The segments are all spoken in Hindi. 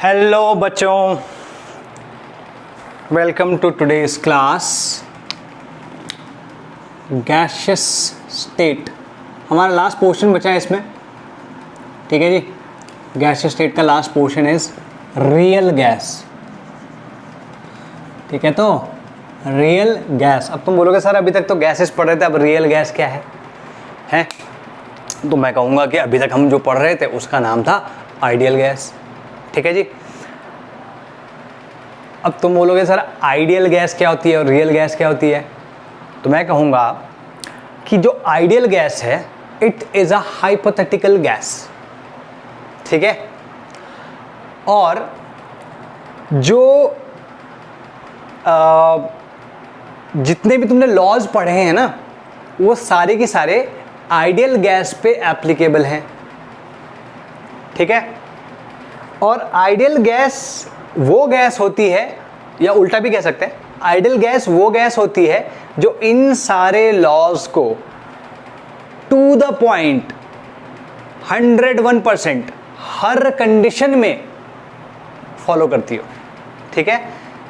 हेलो बच्चों, welcome to today's class. Gaseous state हमारा लास्ट पोर्शन बचा है इसमें, ठीक है जी। गैसियस स्टेट का last portion is real gas, ठीक है। तो रियल गैस, अब तुम बोलोगे सर अभी तक तो गैसेस पढ़ रहे थे, अब रियल गैस क्या है? तो मैं कहूँगा कि अभी तक हम जो पढ़ रहे थे उसका नाम था आइडियल गैस, ठीक है जी। अब तुम बोलोगे सर आइडियल गैस क्या होती है और रियल गैस क्या होती है? तो मैं कहूँगा कि जो आइडियल गैस है it is a hypothetical gas, ठीक है। और जो जितने भी तुमने लॉज पढ़े हैं ना, वो सारे के सारे आइडियल गैस पे एप्लीकेबल हैं, ठीक है। और आइडियल गैस वो गैस होती है, या उल्टा भी कह सकते हैं, आइडियल गैस वो गैस होती है जो इन सारे लॉज को टू द पॉइंट 101% हर कंडीशन में फॉलो करती हो, ठीक है।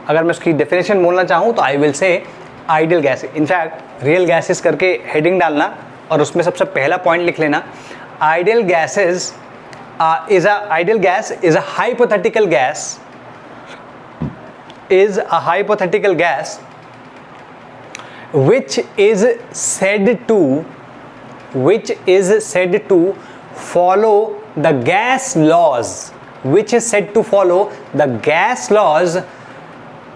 अगर मैं उसकी डेफिनेशन बोलना चाहूँ तो I will say ideal gas, in fact real gases करके हेडिंग डालना और उसमें सबसे पहला पॉइंट लिख लेना, ideal gases ideal gas is a hypothetical gas which is said to follow the gas laws,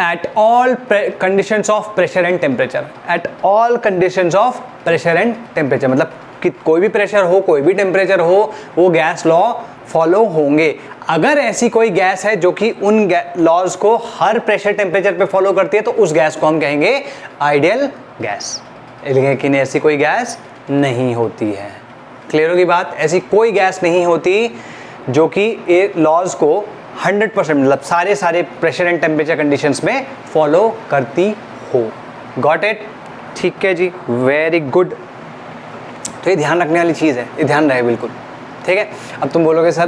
at all conditions of pressure and temperature, मतलब कि कोई भी प्रेशर हो, कोई भी टेम्परेचर हो, वो गैस लॉ फॉलो होंगे। अगर ऐसी कोई गैस है जो कि उन लॉज को हर प्रेशर टेम्परेचर पे फॉलो करती है तो उस गैस को हम कहेंगे आइडियल गैस। लेकिन ऐसी कोई गैस नहीं होती है। क्लियर होगी बात? ऐसी कोई गैस नहीं होती जो कि लॉज को 100% मतलब सारे प्रेशर एंड टेम्परेचर कंडीशंस में फॉलो करती हो। Got it? ठीक है जी, वेरी गुड। तो ये ध्यान रखने वाली चीज़ है, ये ध्यान रहे बिल्कुल, ठीक है। अब तुम बोलोगे सर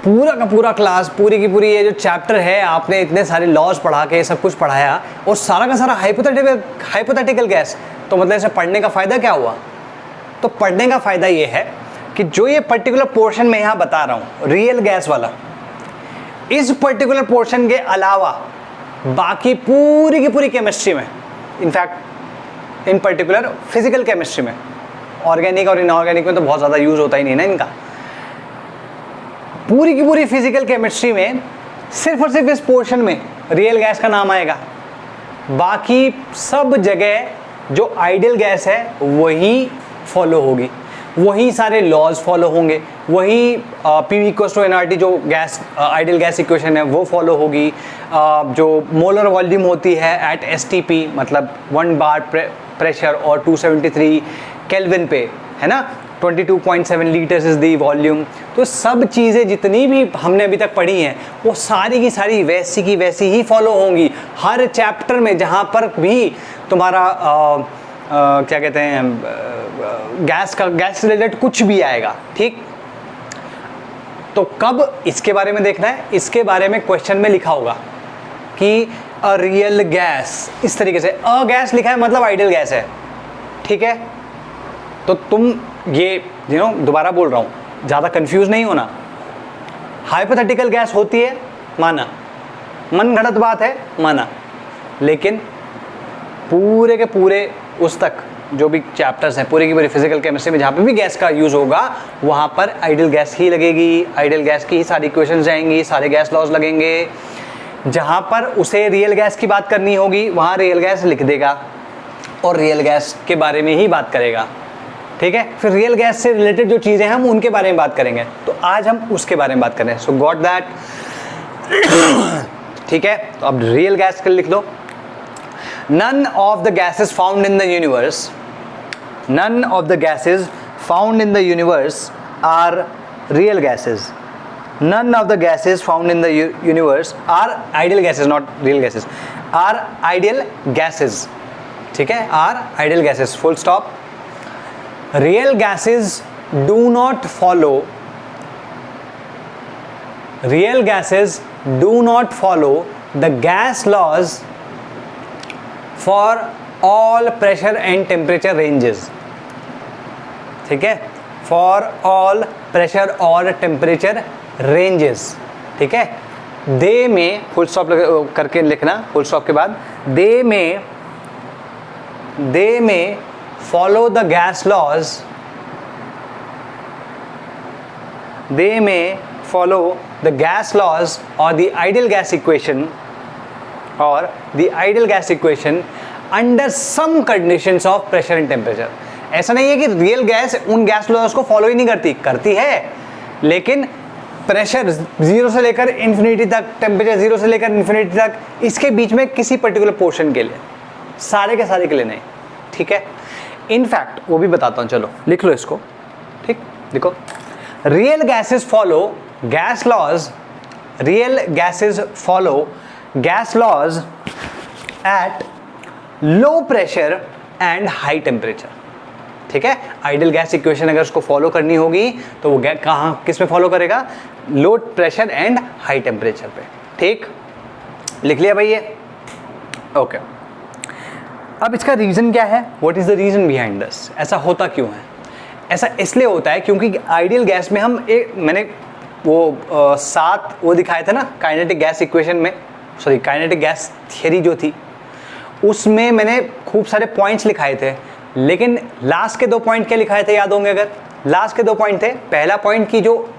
पूरा का पूरा क्लास, पूरी की पूरी ये जो चैप्टर है, आपने इतने सारे लॉज पढ़ा के सब कुछ पढ़ाया और सारा का सारा हाइपोथेटिकल गैस, तो मतलब इसे पढ़ने का फ़ायदा क्या हुआ? तो पढ़ने का फ़ायदा ये है कि जो ये पर्टिकुलर पोर्शन मैं यहाँ बता रहा हूँ रियल गैस वाला, इस पर्टिकुलर पोर्शन के अलावा बाकी पूरी की पूरी केमिस्ट्री में, in fact in particular physical chemistry में, ऑर्गेनिक और इनऑर्गेनिक में तो बहुत ज़्यादा यूज़ होता ही नहीं ना इनका, पूरी की पूरी फिजिकल केमिस्ट्री में सिर्फ और सिर्फ इस पोर्शन में रियल गैस का नाम आएगा। बाकी सब जगह जो आइडियल गैस है वही फॉलो होगी, वही सारे लॉज फॉलो होंगे, वही PV = nRT जो गैस आइडियल गैस इक्वेशन है वो फॉलो होगी। जो मोलर वॉल्यूम होती है एट STP मतलब 1 बार प्रेशर और 273 केल्विन पे, है ना, 22.7 लीटर्स इज दी वॉल्यूम। तो सब चीज़ें जितनी भी हमने अभी तक पढ़ी हैं वो सारी की सारी वैसी की वैसी ही फॉलो होंगी हर चैप्टर में, जहाँ पर भी तुम्हारा क्या कहते हैं गैस रिलेटेड कुछ भी आएगा, ठीक। तो कब इसके बारे में देखना है, इसके बारे में क्वेश्चन में लिखा होगा कि अ रियल गैस, इस तरीके से अ गैस लिखा है मतलब आइडियल गैस है, ठीक है। तो तुम ये दोबारा बोल रहा हूँ, ज़्यादा कंफ्यूज नहीं होना। हाइपोथेटिकल गैस होती है, माना, मन गढ़ंत बात है, माना, लेकिन पूरे के पूरे उस तक जो भी चैप्टर्स हैं पूरी की पूरी फिजिकल केमिस्ट्री में जहाँ पे भी गैस का यूज़ होगा वहाँ पर आइडियल गैस ही लगेगी, आइडियल गैस की ही सारी इक्वेशंस जाएंगी, सारे गैस लॉज लगेंगे। जहाँ पर उसे रियल गैस की बात करनी होगी वहाँ रियल गैस लिख देगा और रियल गैस के बारे में ही बात करेगा, ठीक है। फिर रियल गैस से रिलेटेड जो चीज़ें हैं हम उनके बारे में बात करेंगे, तो आज हम उसके बारे में बात करें। सो गॉट दैट? ठीक है, तो अब रियल गैस कर लिख लो। None of the gases found in the universe are real gases. None of the gases found in the universe are ideal gases, not real gases. Are ideal gases. ठीक है, are ideal gases. Full stop. Real gases do not follow real gases do not follow the gas laws for all pressure and temperature ranges, ठीक है, फॉर ऑल प्रेशर और टेम्परेचर रेंजेस, ठीक है। दे में फुल स्टॉप करके लिखना, फुल स्टॉप के बाद they may follow the gas laws, they may follow the gas laws और द आइडियल गैस इक्वेशन और the ideal gas equation under some conditions of pressure and temperature. ऐसा नहीं है कि रियल गैस उन गैस लॉज को फॉलो ही नहीं करती है, लेकिन प्रेशर 0 से लेकर इन्फिनिटी तक, टेम्परेचर 0 से लेकर इन्फिनिटी तक, इसके बीच में किसी पर्टिकुलर पोर्शन के लिए, सारे के सारे के लिए नहीं, ठीक है। इनफैक्ट वो भी बताता हूँ, चलो लिख लो इसको, ठीक। देखो, real gases follow gas laws, real gases follow gas laws at low pressure and high temperature, ठीक है। आइडियल गैस इक्वेशन अगर उसको फॉलो करनी होगी तो वो कहाँ किस में फॉलो करेगा, लो प्रेशर एंड हाई टेम्परेचर पे, ठीक। लिख लिया भाई ये, ओके। अब इसका रीजन क्या है, what is the reason behind this, ऐसा होता क्यों है? ऐसा इसलिए होता है क्योंकि आइडियल गैस में हम मैंने वो 7 वो दिखाए थे ना काइनेटिक गैस इक्वेशन में, सॉरी काइनेटिक गैस थियरी जो थी उसमें मैंने खूब सारे पॉइंट्स लिखाए थे, लेकिन लास्ट के 2 पॉइंट क्या लिखाए थे याद होंगे अगर? लास्ट के 2 पॉइंट थे, पहला पॉइंट की जो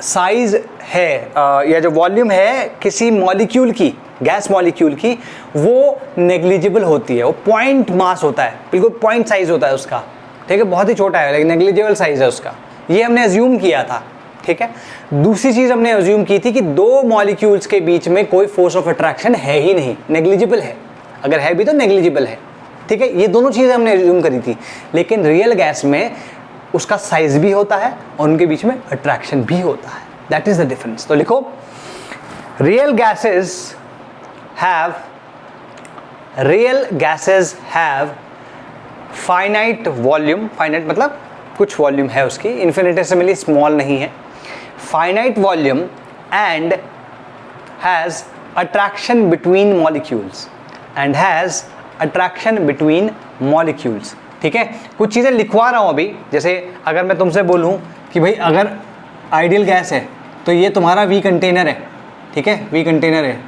साइज है या जो वॉल्यूम है किसी मॉलिक्यूल की, गैस मॉलिक्यूल की, वो नेग्लिजिबल होती है, वो पॉइंट मास होता है, बिल्कुल पॉइंट साइज होता है उसका, ठीक है, बहुत ही छोटा है लेकिन नेग्लिजिबल साइज है उसका, ये हमने अज्यूम किया था, ठीक है। दूसरी चीज हमने अज्यूम की थी कि 2 मॉलिक्यूल्स के बीच में कोई फोर्स ऑफ अट्रैक्शन है ही नहीं, नेग्लिजिबल है, अगर है भी तो नेग्लिजिबल है, ठीक है। ये दोनों चीजें हमने अज्यूम करी थी, लेकिन रियल गैस में उसका साइज भी होता है और उनके बीच में अट्रैक्शन भी होता है, दैट इज द डिफरेंस। तो लिखो, real gases have finite volume, finite मतलब कुछ वॉल्यूम है उसकी, इन्फिनिटेसिमली स्मॉल नहीं है, finite volume and has attraction between molecules, and has attraction between molecules, ठीक है। कुछ चीज़ें लिखवा रहा हूँ अभी, जैसे अगर मैं तुमसे बोलूँ कि भाई अगर आइडियल गैस है तो ये तुम्हारा वी कंटेनर है, ठीक है, वी कंटेनर है,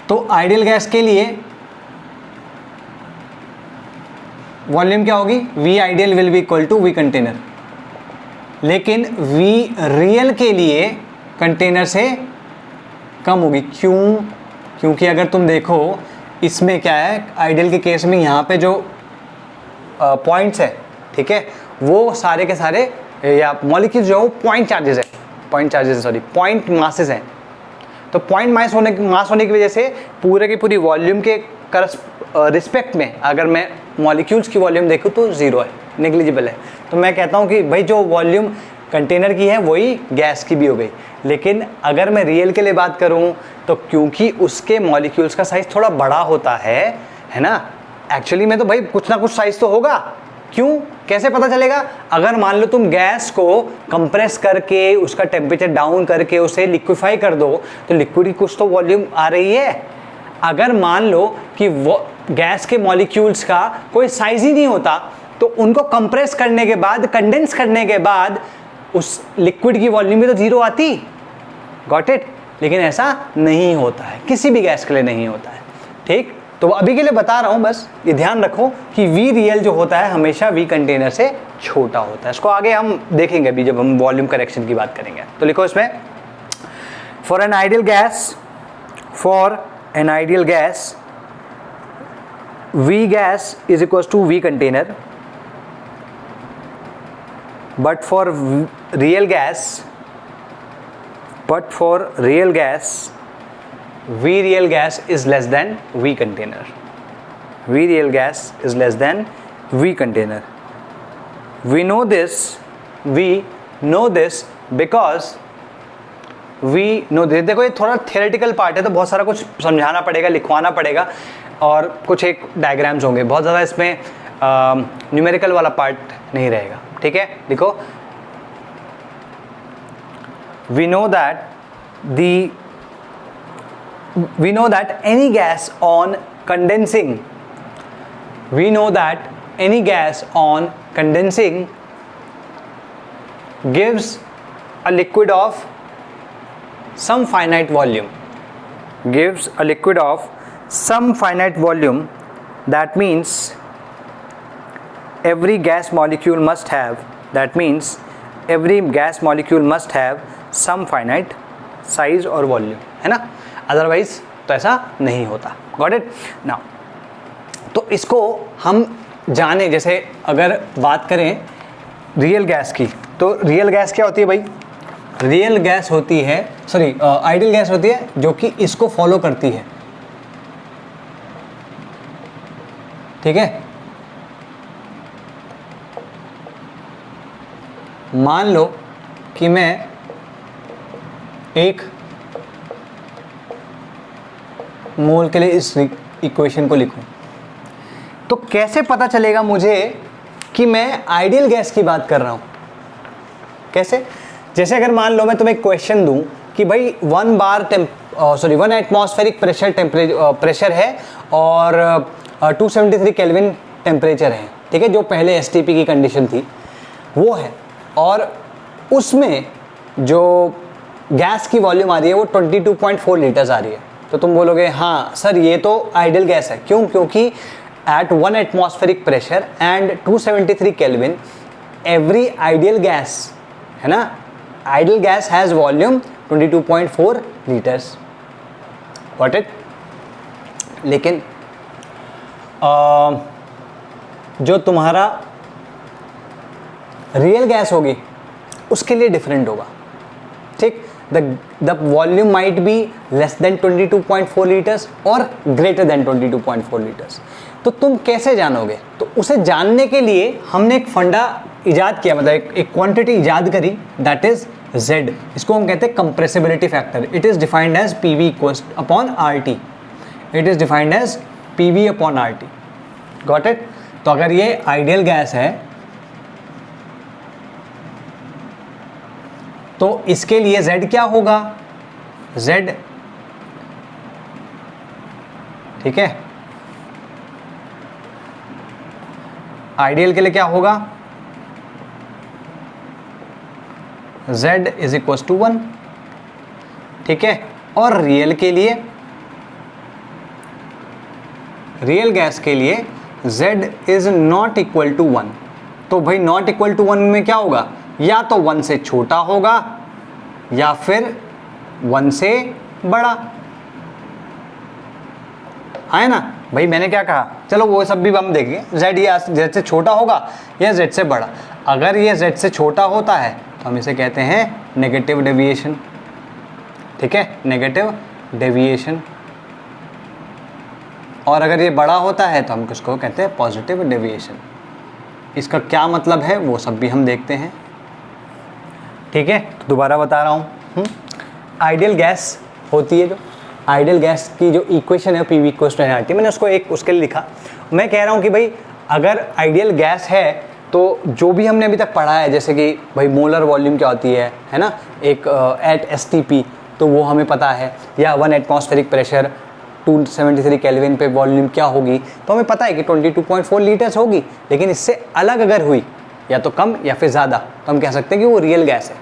तो आइडियल गैस के लिए वॉल्यूम क्या होगी, V ideal will be equal to V container, लेकिन वी रियल के लिए कंटेनर से कम होगी, क्यों? क्योंकि अगर तुम देखो इसमें क्या है, आइडियल के केस में यहाँ पे जो पॉइंट्स है, ठीक है, वो सारे के सारे या मॉलिक्यूल जो है पॉइंट चार्जेस है, पॉइंट मासेस हैं, तो पॉइंट मास होने की वजह से पूरे की पूरी वॉल्यूम के रिस्पेक्ट में अगर मैं मॉलिक्यूल्स की वॉल्यूम देखूँ तो 0 है, नेग्लिजिबल है। तो मैं कहता हूँ कि भाई जो वॉल्यूम कंटेनर की है वही गैस की भी हो गई, लेकिन अगर मैं रियल के लिए बात करूँ तो क्योंकि उसके मॉलिक्यूल्स का साइज थोड़ा बड़ा होता है ना, एक्चुअली में तो भाई कुछ ना कुछ साइज तो होगा, क्यों, कैसे पता चलेगा? अगर मान लो तुम गैस को कंप्रेस करके उसका टेम्परेचर डाउन करके उसे लिक्विफाई कर दो तो लिक्विड की कुछ तो वॉल्यूम आ रही है। अगर मान लो कि वो गैस के मॉलिक्यूल्स का कोई साइज ही नहीं होता तो उनको कंप्रेस करने के बाद, कंडेंस करने के बाद उस लिक्विड की वॉल्यूम भी तो 0 आती, गॉट इट? लेकिन ऐसा नहीं होता है, किसी भी गैस के लिए नहीं होता है, ठीक। तो अभी के लिए बता रहा हूं, बस ये ध्यान रखो कि वी रियल जो होता है हमेशा वी कंटेनर से छोटा होता है। इसको आगे हम देखेंगे अभी जब हम वॉल्यूम करेक्शन की बात करेंगे। तो लिखो इसमें, for an ideal gas V gas is equal to V container, but for real gas V real gas is less than V container. V real gas is less than V container. We know this because देखो ये थोड़ा theoretical part है तो बहुत सारा कुछ समझाना पड़ेगा, लिखवाना पड़ेगा और कुछ एक डायग्राम्स होंगे, बहुत ज़्यादा इसमें न्यूमेरिकल वाला पार्ट नहीं रहेगा, ठीक है। देखो, we know that any gas on condensing gives a liquid of some finite volume. That means every gas molecule must have some finite size और volume, है ना, अदरवाइज तो ऐसा नहीं होता. Got it. नाउ तो इसको हम जाने, जैसे अगर बात करें रियल गैस की, तो रियल गैस क्या होती है भाई? रियल गैस होती है, आइडियल गैस होती है जो कि इसको फॉलो करती है. ठीक है, मान लो कि मैं एक मोल के लिए इस इक्वेशन को लिखूं, तो कैसे पता चलेगा मुझे कि मैं आइडियल गैस की बात कर रहा हूं? कैसे? जैसे अगर मान लो मैं तुम्हें क्वेश्चन दूं कि भाई 1 एटमॉस्फेरिक प्रेशर है और 273 केल्विन टेम्परेचर है, ठीक है, जो पहले एसटीपी की कंडीशन थी वो है, और उसमें जो गैस की वॉल्यूम आ रही है वो 22.4 लीटर्स आ रही है, तो तुम बोलोगे हाँ सर ये तो आइडियल गैस है. क्यों? क्योंकि at 1 atmospheric pressure and 273 Kelvin every ideal gas, है ना, ideal gas has volume 22.4 liters. Got it? लेकिन जो तुम्हारा रियल गैस होगी उसके लिए डिफरेंट होगा. ठीक, the volume might be less than 22.4 liters or greater than 22.4 liters. तो तुम कैसे जानोगे? तो उसे जानने के लिए हमने एक फंडा इजाद किया, मतलब एक क्वांटिटी इजाद करी, दैट इज Z. इसको हम कहते हैं compressibility factor. It is defined as PV upon RT. Got it? तो अगर ये आइडियल गैस है तो इसके लिए Z क्या होगा? Z, ठीक है, आइडियल के लिए क्या होगा? Z is equal to 1. ठीक है, और रियल के लिए, रियल गैस के लिए Z is not equal to 1. तो भाई नॉट इक्वल टू 1 में क्या होगा? या तो 1 से छोटा होगा या फिर 1 से बड़ा, है ना भाई. मैंने क्या कहा? चलो वो सब भी हम देखेंगे. Z या Z से छोटा होगा या Z से बड़ा. अगर ये Z से छोटा होता है तो हम इसे कहते हैं नेगेटिव डेविएशन. ठीक है, नेगेटिव डेविएशन. और अगर ये बड़ा होता है तो हम किसको कहते हैं? Positive deviation. इसका क्या मतलब है वो सब भी हम देखते हैं. ठीक है, तो दोबारा बता रहा हूँ, आइडियल गैस होती है, जो आइडियल गैस की जो इक्वेशन है PV इक्वल्स टू NRT, मैंने उसको एक उसके लिए लिखा. मैं कह रहा हूँ कि भाई अगर आइडियल गैस है तो जो भी हमने अभी तक पढ़ा है, जैसे कि भाई मोलर वॉल्यूम क्या होती है ना, एक एट STP, तो वो हमें पता है, या 1 एटमॉस्फेरिक प्रेशर 273 केल्विन पे वॉल्यूम क्या होगी, तो हमें पता है कि 22.4 लीटर्स होगी. लेकिन इससे अलग अगर हुई, या तो कम या फिर ज़्यादा, तो हम कह सकते हैं कि वो रियल गैस है.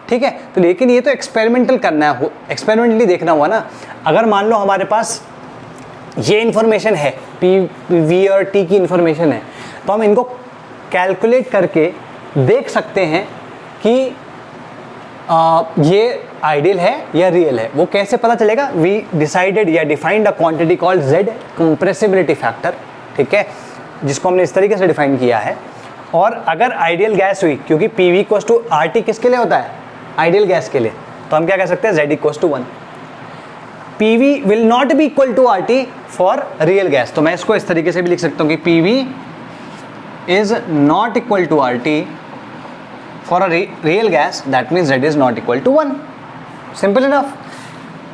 ठीक है, तो लेकिन ये तो एक्सपेरिमेंटल करना है, एक्सपेरिमेंटली देखना हुआ ना. अगर मान लो हमारे पास ये इन्फॉर्मेशन है, PV और T की इन्फॉर्मेशन है, तो हम इनको कैलकुलेट करके देख सकते हैं कि ये आइडियल है या रियल है. वो कैसे पता चलेगा? वी डिसाइडेड या defined a quantity called Z compressibility factor. ठीक है, जिसको हमने इस तरीके से डिफाइन किया है. और अगर आइडियल गैस हुई, क्योंकि PV इक्वल्स टू RT किसके लिए होता है? आइडियल गैस के लिए, तो हम क्या कह सकते हैं? Z equals to 1. PV will not be equal to RT for real gas. तो मैं इसको इस तरीके से भी लिख सकता हूँ कि PV is not equal to RT for a real gas, that means Z is not equal to 1. Simple enough.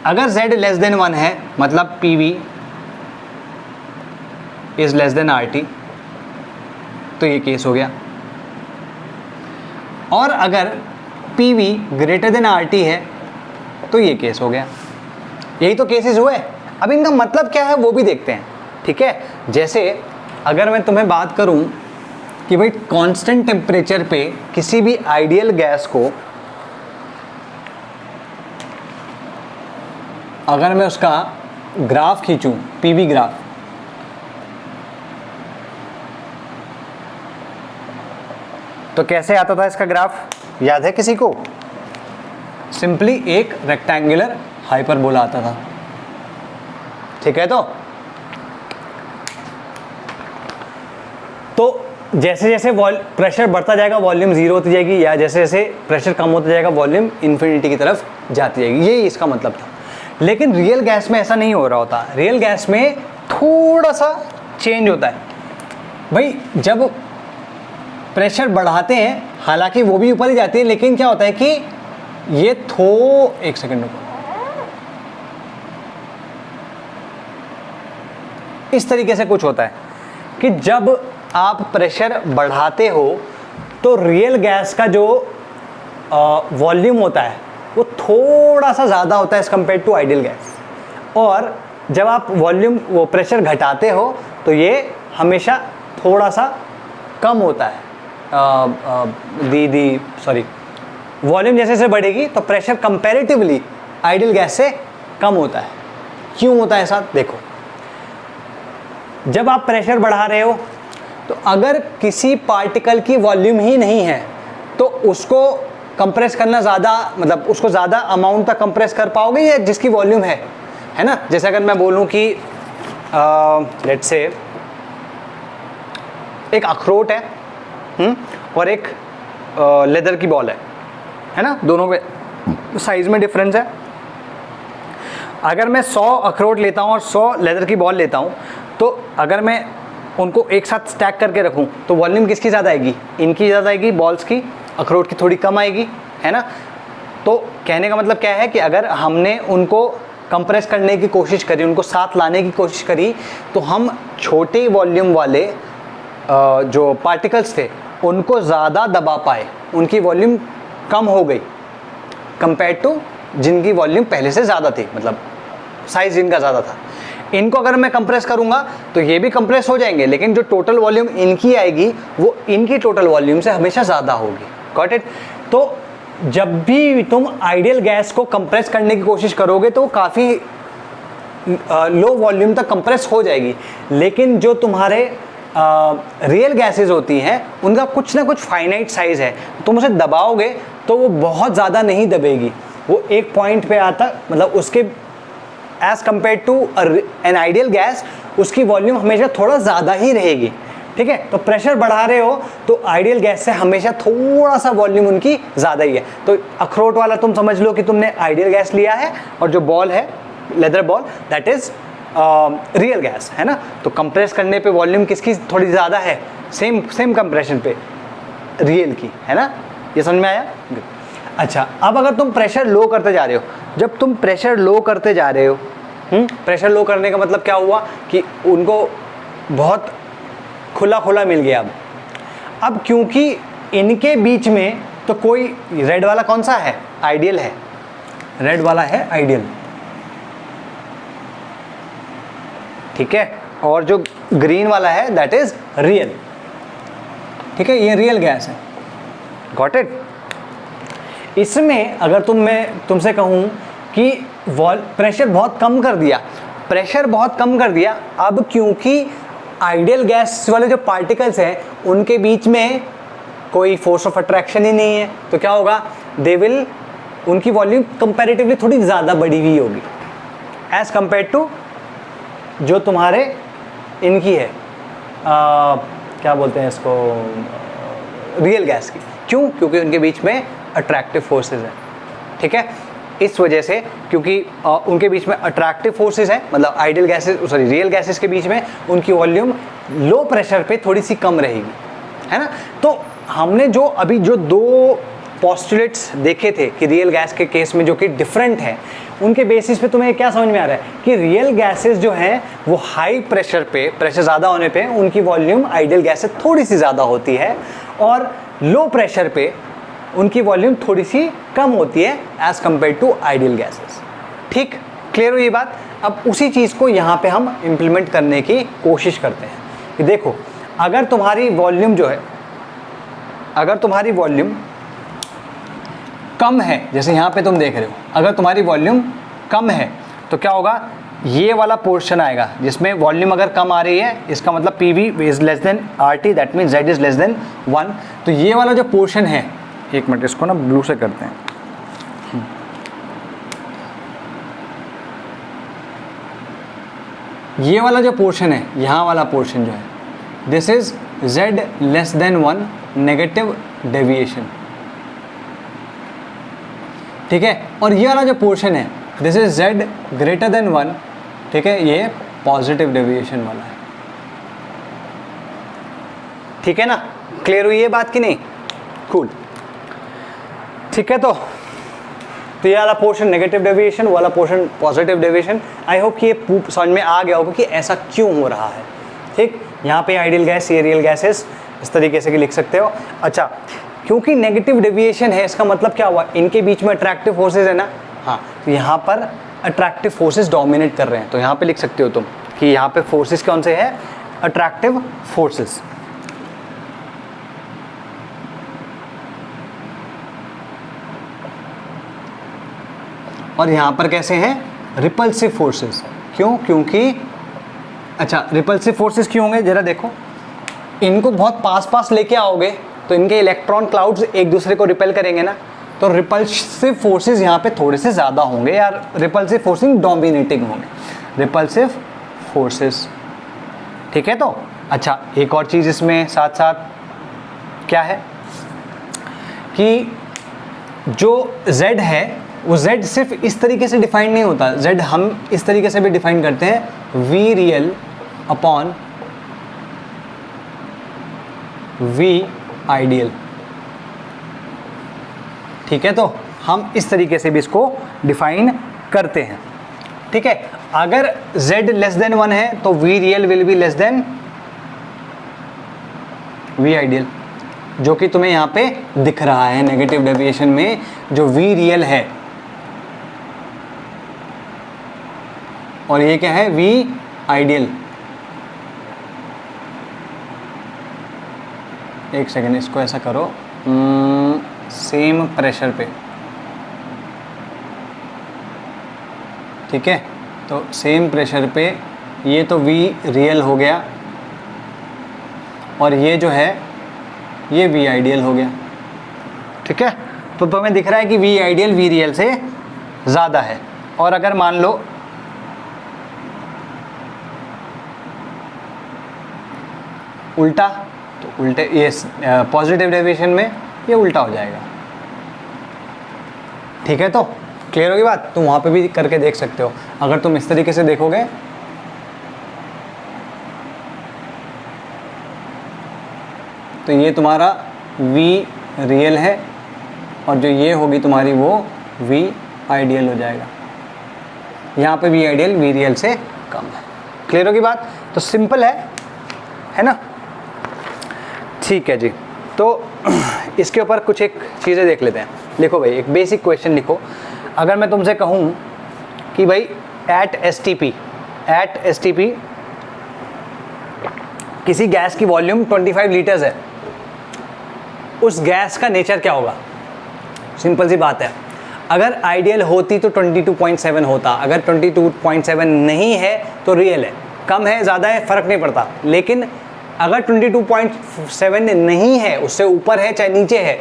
अगर Z लेस देन 1 है, मतलब PV is less than RT, तो ये केस हो गया. और अगर PV ग्रेटर देन RT है तो ये केस हो गया। यही तो केसेस हुए। अब इनका मतलब क्या है वो भी देखते हैं, ठीक है। जैसे अगर मैं तुम्हें बात करूं कि भाई कांस्टेंट टेम्परेचर पे किसी भी आइडियल गैस को, अगर मैं उसका ग्राफ खींचूं, PV ग्राफ, तो कैसे आता था इसका ग्राफ, याद है किसी को? सिंपली एक रेक्टेंगुलर हाइपरबोला आता था, ठीक है। तो जैसे जैसे प्रेशर बढ़ता जाएगा वॉल्यूम जीरो होती जाएगी, या जैसे जैसे प्रेशर कम होता जाएगा वॉल्यूम इन्फिनिटी की तरफ जाती जाएगी, यही इसका मतलब था। लेकिन रियल गैस में ऐसा नहीं हो रहा होता। रियल गैस में थोड़ा सा चेंज होता है भाई। जब प्रेशर बढ़ाते हैं, हालांकि वो भी ऊपर ही जाती है, लेकिन क्या होता है कि ये एक सेकंड रुको, इस तरीके से कुछ होता है कि जब आप प्रेशर बढ़ाते हो तो रियल गैस का जो वॉल्यूम होता है वो थोड़ा सा ज़्यादा होता है as compare to ideal gas, और जब आप वो प्रेशर घटाते हो तो ये हमेशा थोड़ा सा कम होता है। वॉल्यूम जैसे जैसे बढ़ेगी तो प्रेशर कंपैरेटिवली आइडियल गैस से कम होता है। क्यों होता है ऐसा? देखो, जब आप प्रेशर बढ़ा रहे हो तो अगर किसी पार्टिकल की वॉल्यूम ही नहीं है तो उसको कंप्रेस करना ज़्यादा, मतलब उसको ज़्यादा अमाउंट तक कंप्रेस कर पाओगे या जिसकी वॉल्यूम है ना। जैसे अगर मैं बोलूँ कि लेट्स से एक अखरोट है और एक लेदर की बॉल है ना, दोनों में साइज में डिफरेंस है। अगर मैं 100 अखरोट लेता हूँ और 100 लेदर की बॉल लेता हूँ, तो अगर मैं उनको एक साथ स्टैक करके रखूं तो वॉल्यूम किसकी ज़्यादा आएगी? इनकी ज़्यादा आएगी, बॉल्स की, अखरोट की थोड़ी कम आएगी, है ना। तो कहने का मतलब क्या है कि अगर हमने उनको कंप्रेस करने की कोशिश करी, उनको साथ लाने की कोशिश करी, तो हम छोटे वॉल्यूम वाले जो पार्टिकल्स थे उनको ज़्यादा दबा पाए, उनकी वॉल्यूम कम हो गई कंपेयर टू जिनकी वॉल्यूम पहले से ज़्यादा थी, मतलब साइज जिनका ज़्यादा था। इनको अगर मैं कंप्रेस करूंगा तो ये भी कंप्रेस हो जाएंगे, लेकिन जो टोटल वॉल्यूम इनकी आएगी वो इनकी टोटल वॉल्यूम से हमेशा ज़्यादा होगी। Got it? तो जब भी तुम आइडियल गैस को कंप्रेस करने की कोशिश करोगे तो वो काफ़ी लो वॉल्यूम तक कंप्रेस हो जाएगी, लेकिन जो तुम्हारे रियल गैसेज होती हैं उनका कुछ ना कुछ फाइनाइट साइज है। तुम उसे दबाओगे तो वो बहुत ज़्यादा नहीं दबेगी, वो एक पॉइंट पे आता, मतलब उसके as compare to an ideal gas उसकी वॉल्यूम हमेशा थोड़ा ज़्यादा ही रहेगी, ठीक है। तो प्रेशर बढ़ा रहे हो तो आइडियल गैस से हमेशा थोड़ा सा वॉल्यूम उनकी ज़्यादा ही है। तो अखरोट वाला तुम समझ लो कि तुमने आइडियल गैस लिया है, और जो बॉल है leather ball that is real gas, है ना। तो कंप्रेस करने पे वॉल्यूम किसकी थोड़ी ज़्यादा है? सेम कंप्रेशन पे रियल की, है ना। ये समझ में आया? अच्छा, अब अगर तुम प्रेशर लो करते जा रहे हो, जब तुम प्रेशर लो करते जा रहे हो, प्रेशर लो करने का मतलब क्या हुआ कि उनको बहुत खुला खुला मिल गया। अब क्योंकि इनके बीच में तो कोई, रेड वाला कौन सा है? आइडियल है, रेड वाला है आइडियल, ठीक है। और जो ग्रीन वाला है दैट इज रियल, ठीक है। ये रियल गैस है। Got it? इसमें अगर मैं तुमसे कहूँ कि प्रेशर बहुत कम कर दिया, प्रेशर बहुत कम कर दिया, अब क्योंकि आइडियल गैस वाले जो पार्टिकल्स हैं उनके बीच में कोई फोर्स ऑफ अट्रैक्शन ही नहीं है, तो क्या होगा? उनकी वॉल्यूम कंपैरेटिवली थोड़ी ज़्यादा बढ़ी हुई होगी एज कंपेयर टू जो तुम्हारे इनकी है, क्या बोलते हैं इसको, रियल गैस की। क्यों? क्योंकि उनके बीच में अट्रैक्टिव फोर्सेस है, ठीक है। इस वजह से, क्योंकि उनके बीच में अट्रैक्टिव फोर्सेस है, मतलब ideal gases, sorry real gases के बीच में उनकी वॉल्यूम लो प्रेशर पे थोड़ी सी कम रहेगी, है ना। तो हमने जो अभी जो दो पोस्टुलेट्स देखे थे कि रियल गैस के केस में जो कि डिफरेंट है, उनके बेसिस पे तुम्हें क्या समझ में आ रहा है कि रियल गैसेस जो हैं वो हाई प्रेशर पे, प्रेशर ज़्यादा होने पे उनकी वॉल्यूम आइडियल गैस से थोड़ी सी ज़्यादा होती है, और लो प्रेशर पे उनकी वॉल्यूम थोड़ी सी कम होती है as compare to ideal gases. ठीक, क्लियर हुई ये बात। अब उसी चीज़ को यहाँ पे हम इम्प्लीमेंट करने की कोशिश करते हैं कि देखो, अगर तुम्हारी वॉल्यूम जो है, अगर तुम्हारी वॉल्यूम कम है, जैसे यहाँ पे तुम देख रहे हो, अगर तुम्हारी वॉल्यूम कम है तो क्या होगा, ये वाला पोर्शन आएगा जिसमें वॉल्यूम अगर कम आ रही है, इसका मतलब PV is less than RT, that mean Z is less than 1। तो ये वाला जो पोर्शन है, एक मिनट इसको ना ब्लू से करते हैं, ये वाला जो पोर्शन है, यहाँ वाला पोर्शन जो है, this is Z less than 1 negative deviation, ठीक है। और ये वाला जो पोर्शन है, this is Z greater than 1, ठीक है, ये पॉजिटिव डेविएशन वाला है, ठीक है ना। क्लियर हुई ये बात कि नहीं? कूल, ठीक है। तो ये वाला पोर्शन नेगेटिव डेविएशन, वाला portion positive deviation. I hope कि ये समझ में आ गया होगा कि ऐसा क्यों हो रहा है। ठीक, यहाँ पे आइडियल गैस, ये रियल गैसेस, इस तरीके से कि लिख सकते हो। अच्छा, क्योंकि नेगेटिव डेविएशन है, इसका मतलब क्या हुआ, इनके बीच में अट्रैक्टिव फोर्सेज है ना। हाँ, तो यहाँ पर अट्रैक्टिव फोर्सेज डोमिनेट कर रहे हैं, तो यहाँ पे लिख सकते हो तुम कि यहाँ पे फोर्सेज कौन से हैं, अट्रैक्टिव फोर्सेज। और यहाँ पर कैसे हैं, रिपल्सिव फोर्सेस। क्यों? क्योंकि अच्छा, रिपल्सिव फोर्सेस क्यों होंगे, जरा देखो, इनको बहुत पास पास लेके आओगे तो इनके इलेक्ट्रॉन क्लाउड्स एक दूसरे को रिपेल करेंगे ना, तो रिपल्सिव फोर्सेस यहाँ पे थोड़े से ज़्यादा होंगे यार, रिपल्सिव फोर्सेस डोमिनेटिंग होंगे, रिपल्सिव फोर्सेस, ठीक है। तो अच्छा, एक और चीज़ इसमें साथ साथ क्या है कि जो Z है, वो Z सिर्फ इस तरीके से डिफाइन नहीं होता, Z हम इस तरीके से भी डिफाइन करते हैं, V real upon V ideal, ठीक है। तो हम इस तरीके से भी इसको डिफाइन करते हैं, ठीक है। अगर Z लेस देन 1 है तो V real will be less than V ideal, जो कि तुम्हें यहाँ पे दिख रहा है नेगेटिव डेविएशन में, जो V रियल है और ये क्या है, V आइडियल। एक सेकेंड, इसको ऐसा करो, सेम प्रेशर पे, ठीक है। तो सेम प्रेशर पे ये तो V रियल हो गया और ये जो है ये V आइडियल हो गया, ठीक है। तो तुम्हें दिख रहा है कि V आइडियल V रियल से ज़्यादा है। और अगर मान लो उल्टा, तो उल्टे ये पॉजिटिव डेविएशन में ये उल्टा हो जाएगा, ठीक है। तो क्लियर होगी बात, तुम वहाँ पे भी करके देख सकते हो। अगर तुम इस तरीके से देखोगे तो ये तुम्हारा V रियल है और जो ये होगी तुम्हारी वो V आइडियल हो जाएगा। यहाँ पे V आइडियल V रियल से कम है। क्लियर होगी बात? तो सिंपल है ना? ठीक है जी। तो इसके ऊपर कुछ एक चीज़ें देख लेते हैं। लिखो भाई, एक बेसिक क्वेश्चन लिखो। अगर मैं तुमसे कहूँ कि भाई एट एस टी पी किसी गैस की वॉल्यूम 25 लीटर्स है, उस गैस का नेचर क्या होगा? सिंपल सी बात है, अगर आइडियल होती तो 22.7 होता, अगर 22.7 नहीं है तो रियल है। कम है ज़्यादा है फ़र्क नहीं पड़ता, लेकिन अगर 22.7 नहीं है, उससे ऊपर है चाहे नीचे है,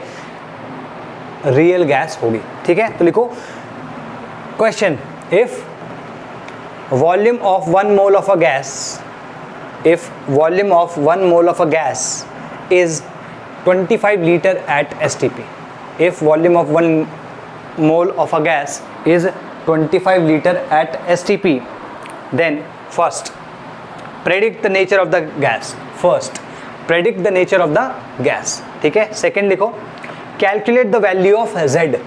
रियल गैस होगी। ठीक है, तो लिखो question, if volume of 1 mole of a gas, if volume of 1 mole of a gas is 25 liter at STP, if volume of 1 mole of a gas is 25 liter at STP, then first predict the nature of the gas, first predict the nature of the gas। ठीक है, second लिखो calculate the value of Z,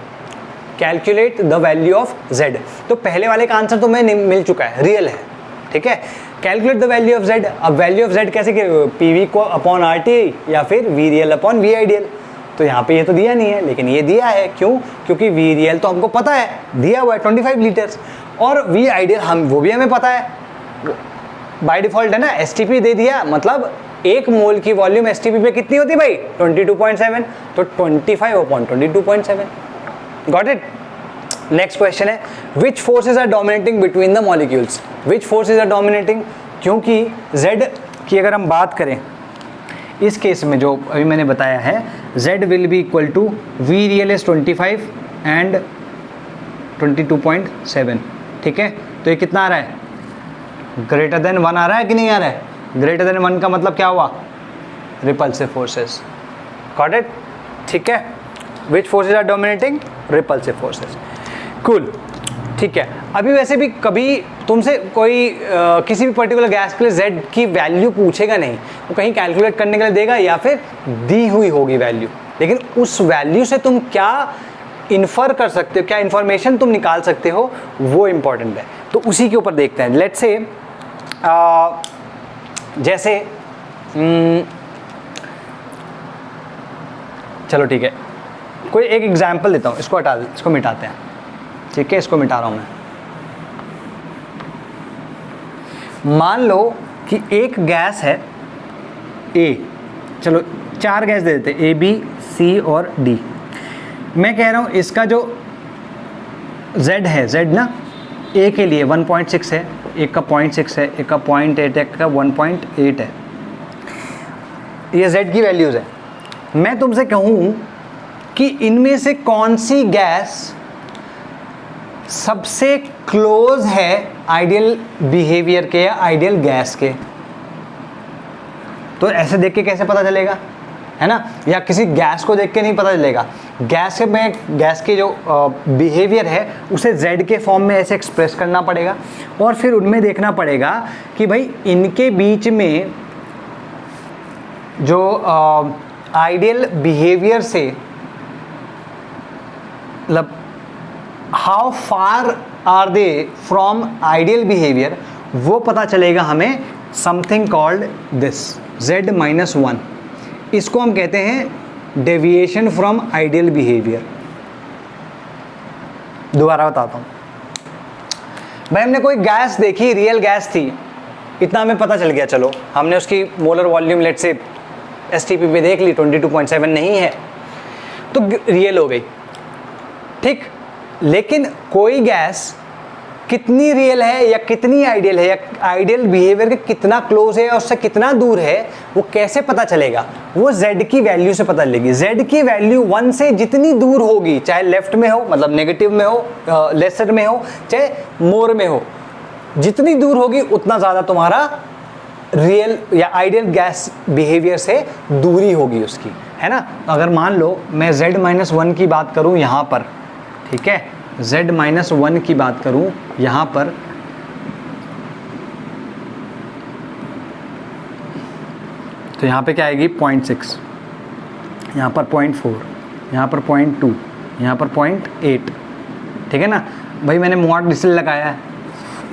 calculate the value of Z। तो पहले वाले का आंसर तो मैं मिल चुका है, रियल है। ठीक है, calculate the value of Z। अब वैल्यू ऑफ Z कैसे, PV को अपॉन RT या फिर V real upon V ideal. तो यहाँ पे ये तो दिया नहीं है, लेकिन ये दिया है। क्यों? क्योंकि वी रियल तो हमको पता है, दिया हुआ है 25 लीटर्स, और वी आइडियल हम वो भी हमें पता है बाय डिफॉल्ट, है ना। एसटीपी दे दिया, मतलब 1 मोल की वॉल्यूम एसटीपी पे कितनी होती है भाई? 22.7, तो 25/22.7। Got it? नेक्स्ट क्वेश्चन है, which forces are dominating between the molecules? Which forces are dominating? क्योंकि Z की अगर हम बात करें इस केस में जो अभी मैंने बताया है, Z will be equal to V real is 25 and 22.7, ठीक है। तो ये कितना आ रहा है? ग्रेटर देन 1 आ रहा है कि नहीं आ रहा है? ग्रेटर देन 1 का मतलब क्या हुआ? Repulsive forces. Got it? ठीक है। Which forces are dominating? Repulsive forces. Cool, ठीक है। अभी वैसे भी कभी तुमसे कोई किसी भी पर्टिकुलर गैस के लिए Z की वैल्यू पूछेगा नहीं, वो कहीं कैलकुलेट करने के लिए देगा या फिर दी हुई होगी वैल्यू, लेकिन उस वैल्यू से तुम क्या इन्फर कर सकते हो, क्या इन्फॉर्मेशन तुम निकाल सकते हो, वो इम्पॉर्टेंट है। तो उसी के ऊपर देखते हैं। लेट्स से जैसे चलो ठीक है, कोई एक एग्जाम्पल देता हूँ, इसको मिटाते हैं, ठीक है। इसको मिटा रहा हूँ मैं। मान लो कि एक गैस है A, चलो 4 गैस दे देते, A, B, C और D। मैं कह रहा हूँ इसका जो Z है, Z ना A के लिए 1.6 है, एक का 0.6 है, एक का 0.8 है, एक का 1.8 है। ये Z की वैल्यूज़ है। मैं तुमसे कहूँ कि इनमें से कौन सी गैस सबसे क्लोज है आइडियल बिहेवियर के या आइडियल गैस के, तो ऐसे देख के कैसे पता चलेगा, है ना। या किसी गैस को देख के नहीं पता चलेगा। गैस के जो बिहेवियर है उसे Z के फॉर्म में ऐसे एक्सप्रेस करना पड़ेगा, और फिर उनमें देखना पड़ेगा कि भाई इनके बीच में जो आइडियल बिहेवियर से, मतलब how far are they from ideal behaviour, वो पता चलेगा हमें समथिंग कॉल्ड दिस Z-1। इसको हम कहते हैं डेविएशन फ्रॉम आइडियल बिहेवियर। दोबारा बताता हूँ भाई, हमने कोई गैस देखी, रियल गैस थी, इतना हमें पता चल गया, चलो हमने उसकी मोलर वॉल्यूम लेट से एसटीपी पे देख ली, 22.7 नहीं है तो रियल हो गई, ठीक। लेकिन कोई गैस कितनी रियल है या कितनी आइडियल है या आइडियल बिहेवियर के कितना क्लोज है और उससे कितना दूर है, वो कैसे पता चलेगा? वो Z की वैल्यू से पता चलेगी। Z की वैल्यू 1 से जितनी दूर होगी, चाहे लेफ्ट में हो, मतलब नेगेटिव में हो, लेसर में हो, चाहे मोर में हो, जितनी दूर होगी उतना ज़्यादा तुम्हारा रियल या आइडियल गैस बिहेवियर से दूरी होगी उसकी, है ना। अगर मान लो मैं Z-1 की बात करूँ यहाँ पर, ठीक है, Z-1 की बात करूं यहां पर, तो यहां पे क्या आएगी? 0.6, यहां पर 0.4, यहां पर 0.2, यहां पर 0.8, ठीक है ना भाई। मैंने मॉड डिस्टेंस लगाया है,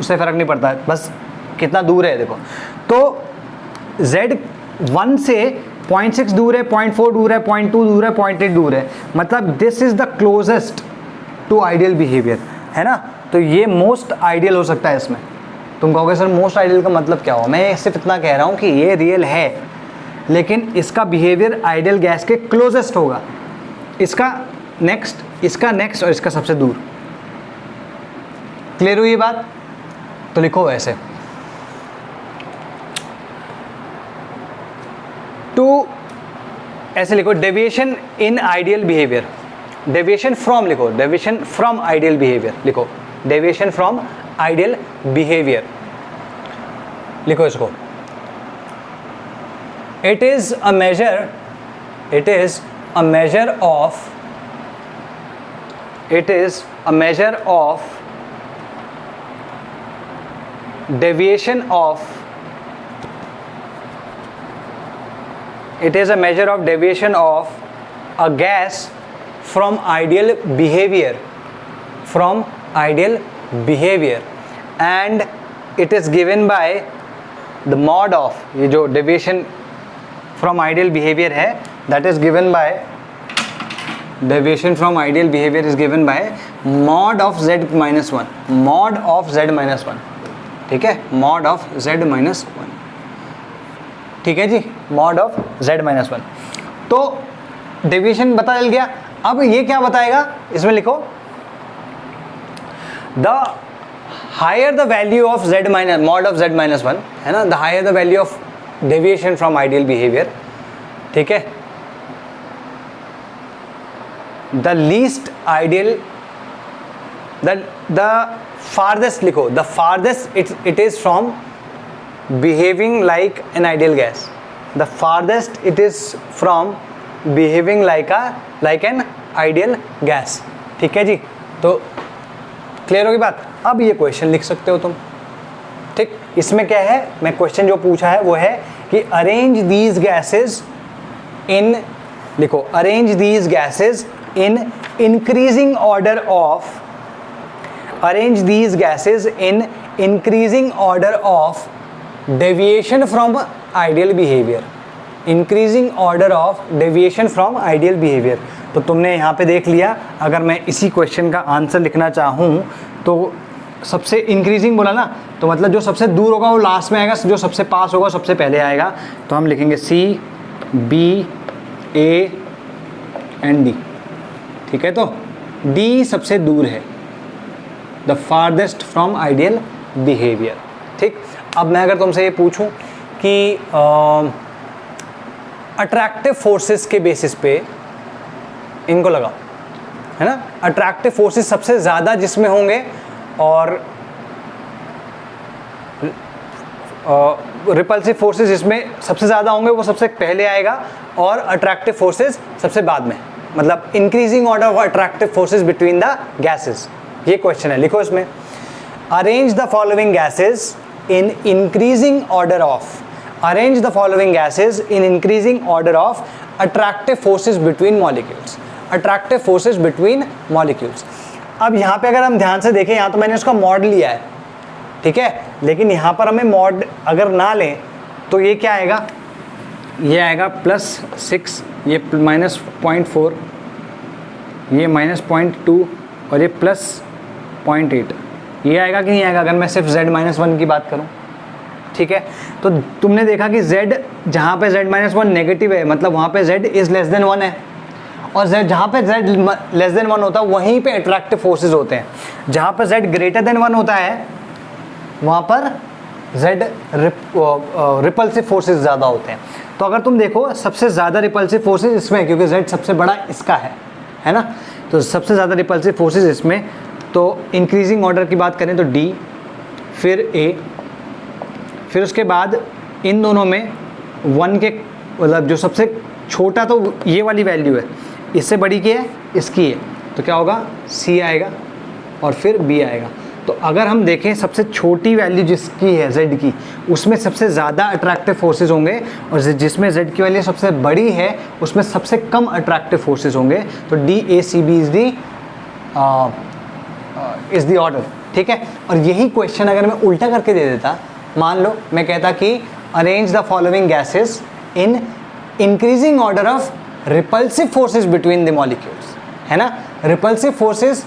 उससे फ़र्क नहीं पड़ता है, बस कितना दूर है देखो। तो Z1 से 0.6 दूर है, 0.4 दूर है, 0.2 दूर है, 0.8 दूर है, मतलब this is the closest to ideal behaviour, है ना। तो ये मोस्ट आइडियल हो सकता है इसमें। तुम कहोगे सर मोस्ट आइडियल का मतलब क्या हो? मैं सिर्फ इतना कह रहा हूँ कि ये रियल है, लेकिन इसका बिहेवियर आइडियल गैस के क्लोजेस्ट होगा, इसका नेक्स्ट, इसका नेक्स्ट और इसका सबसे दूर। क्लियर हुई ये बात? तो लिखो ऐसे, टू, ऐसे लिखो, deviation in ideal behaviour, deviation from लिखो, डेविएशन फ्रॉम आइडियल बिहेवियर लिखो, डेविएशन फ्रॉम आइडियल बिहेवियर लिखो इसको। It is a measure, it is a measure of, it is a measure of deviation of, it is a measure of deviation of a gas from ideal behavior, from ideal behavior, and it is given by the mod of, ये जो deviation from ideal behavior है, that is given by deviation from ideal behaviour is given by mod of z minus one, mod of z minus one, ठीक है, mod of z minus one, ठीक है जी, mod of z minus one. तो डेविएशन बता चल गया। अब ये क्या बताएगा, इसमें लिखो the higher the value of z minus mod of z minus one, है ना, the higher the value of deviation from ideal behaviour, ठीक है, the least ideal, the farthest लिखो, the farthest it is from behaving like an ideal gas, the farthest it is from behaving like an ideal gas, ठीक है जी। तो क्लियर होगी बात। अब ये क्वेश्चन लिख सकते हो तुम, ठीक। इसमें क्या है, मैं क्वेश्चन जो पूछा है वो है कि अरेंज दीज गैसेस इन, लिखो, arrange these gases in increasing order of, arrange these gases in increasing order of deviation from ideal behaviour, increasing order of deviation from ideal behaviour. तो तुमने यहाँ पे देख लिया, अगर मैं इसी क्वेश्चन का आंसर लिखना चाहूँ तो सबसे इंक्रीजिंग बोला ना, तो मतलब जो सबसे दूर होगा वो लास्ट में आएगा, जो सबसे पास होगा सबसे पहले आएगा। तो हम लिखेंगे C, B, A and D, ठीक है। तो D सबसे दूर है, the farthest from ideal behaviour, ठीक। अब मैं अगर तुमसे ये पूछूं कि अट्रैक्टिव फोर्सेस के बेसिस पे इनको लगाओ, है ना, अट्रैक्टिव फोर्सेस सबसे ज़्यादा जिसमें होंगे और रिपल्सिव फोर्सेस जिसमें सबसे ज़्यादा होंगे वो सबसे पहले आएगा, और अट्रैक्टिव फोर्सेस सबसे बाद में, मतलब increasing order of attractive forces between the gases. ये क्वेश्चन है, लिखो इसमें, arrange the following gases in increasing order of, arrange the following gases in increasing order of attractive forces between molecules, attractive forces between molecules. अब यहाँ पे अगर हम ध्यान से देखें, यहाँ तो मैंने उसका मॉड लिया है, ठीक है, लेकिन यहाँ पर हमें मॉड अगर ना लें तो ये क्या आएगा, ये आएगा +6, ये -0.4, ये -0.2 और ये +0.8, ये आएगा कि नहीं आएगा अगर मैं सिर्फ z माइनस वन की बात करूँ, ठीक है। तो तुमने देखा कि z जहाँ पे z माइनस वन नेगेटिव है, मतलब वहाँ पे z इज़ लेस देन 1 है, और z जहाँ पे z लेस देन 1 होता है वहीं पे अट्रैक्टिव फोर्सेस होते हैं, जहाँ पर z ग्रेटर देन 1 होता है वहाँ पर z रिपल्सिव फोर्सेस ज़्यादा होते हैं। तो अगर तुम देखो सबसे ज़्यादा रिपल्सिव फोर्सेस इसमें, क्योंकि z सबसे बड़ा इसका है ना, तो सबसे ज़्यादा रिपल्सिव फोर्सेस इसमें। तो इंक्रीजिंग ऑर्डर की बात करें तो D, फिर A, फिर उसके बाद इन दोनों में 1 के, मतलब जो सबसे छोटा तो ये वाली वैल्यू है, इससे बड़ी की है, इसकी है, तो क्या होगा, C आएगा और फिर B आएगा। तो अगर हम देखें सबसे छोटी वैल्यू जिसकी है z की, उसमें सबसे ज़्यादा अट्रैक्टिव फोर्सेस होंगे, और जिसमें z की वैल्यू सबसे बड़ी है उसमें सबसे कम अट्रैक्टिव फोर्सेस होंगे। तो DACB इज़ द ऑर्डर, ठीक है। और यही क्वेश्चन अगर मैं उल्टा करके दे देता, मान लो मैं कहता कि arrange the following gases in increasing order of repulsive forces between the molecules, है ना, repulsive forces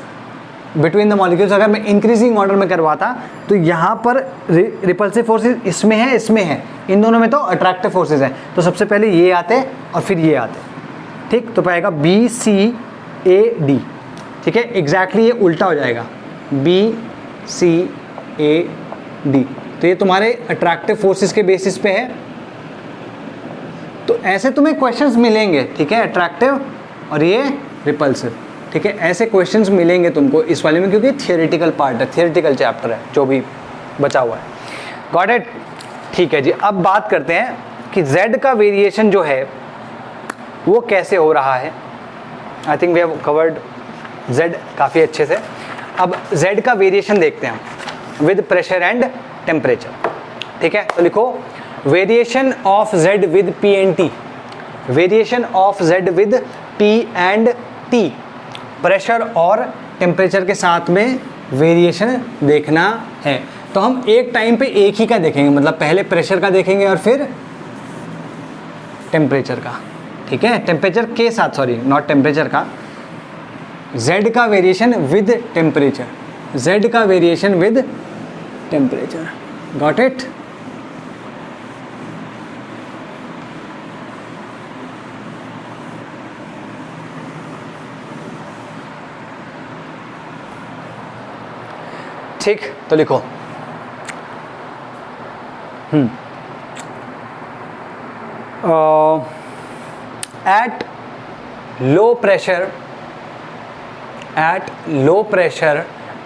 between the molecules अगर मैं इंक्रीजिंग ऑर्डर में करवाता तो यहाँ पर रिपल्सिव फोर्सेस इसमें है, इसमें है, इन दोनों में तो अट्रैक्टिव फोर्सेस हैं। तो सबसे पहले ये आते और फिर ये आते, ठीक। तो पाएगा BCAD, ठीक है, एग्जैक्टली ये उल्टा हो जाएगा, BCAD। तो ये तुम्हारे अट्रैक्टिव फोर्सेस के बेसिस पे है। तो ऐसे तुम्हें क्वेश्चंस मिलेंगे, ठीक है, अट्रैक्टिव और ये रिपल्सिव, ठीक है, ऐसे क्वेश्चंस मिलेंगे तुमको इस वाले में, क्योंकि थियोरेटिकल पार्ट है, थियोरेटिकल चैप्टर है जो भी बचा हुआ है। गॉट इट, ठीक है जी। अब बात करते हैं कि z का वेरिएशन जो है वो कैसे हो रहा है। I think we have covered z काफ़ी अच्छे से। अब z का वेरिएशन देखते हैं हम विद प्रेशर एंड टेम्परेचर, ठीक है। तो लिखो variation of z with P and T, variation of z with P and T, pressure और टेम्परेचर के साथ में वेरिएशन देखना है। तो हम एक टाइम पे एक ही का देखेंगे, मतलब पहले प्रेशर का देखेंगे और फिर टेम्परेचर का, ठीक है, टेम्परेचर के साथ, सॉरी नॉट टेम्परेचर का, z का वेरिएशन विद टेम्परेचर, z का variation with temperature, got it. ठीक, तो लिखो at low pressure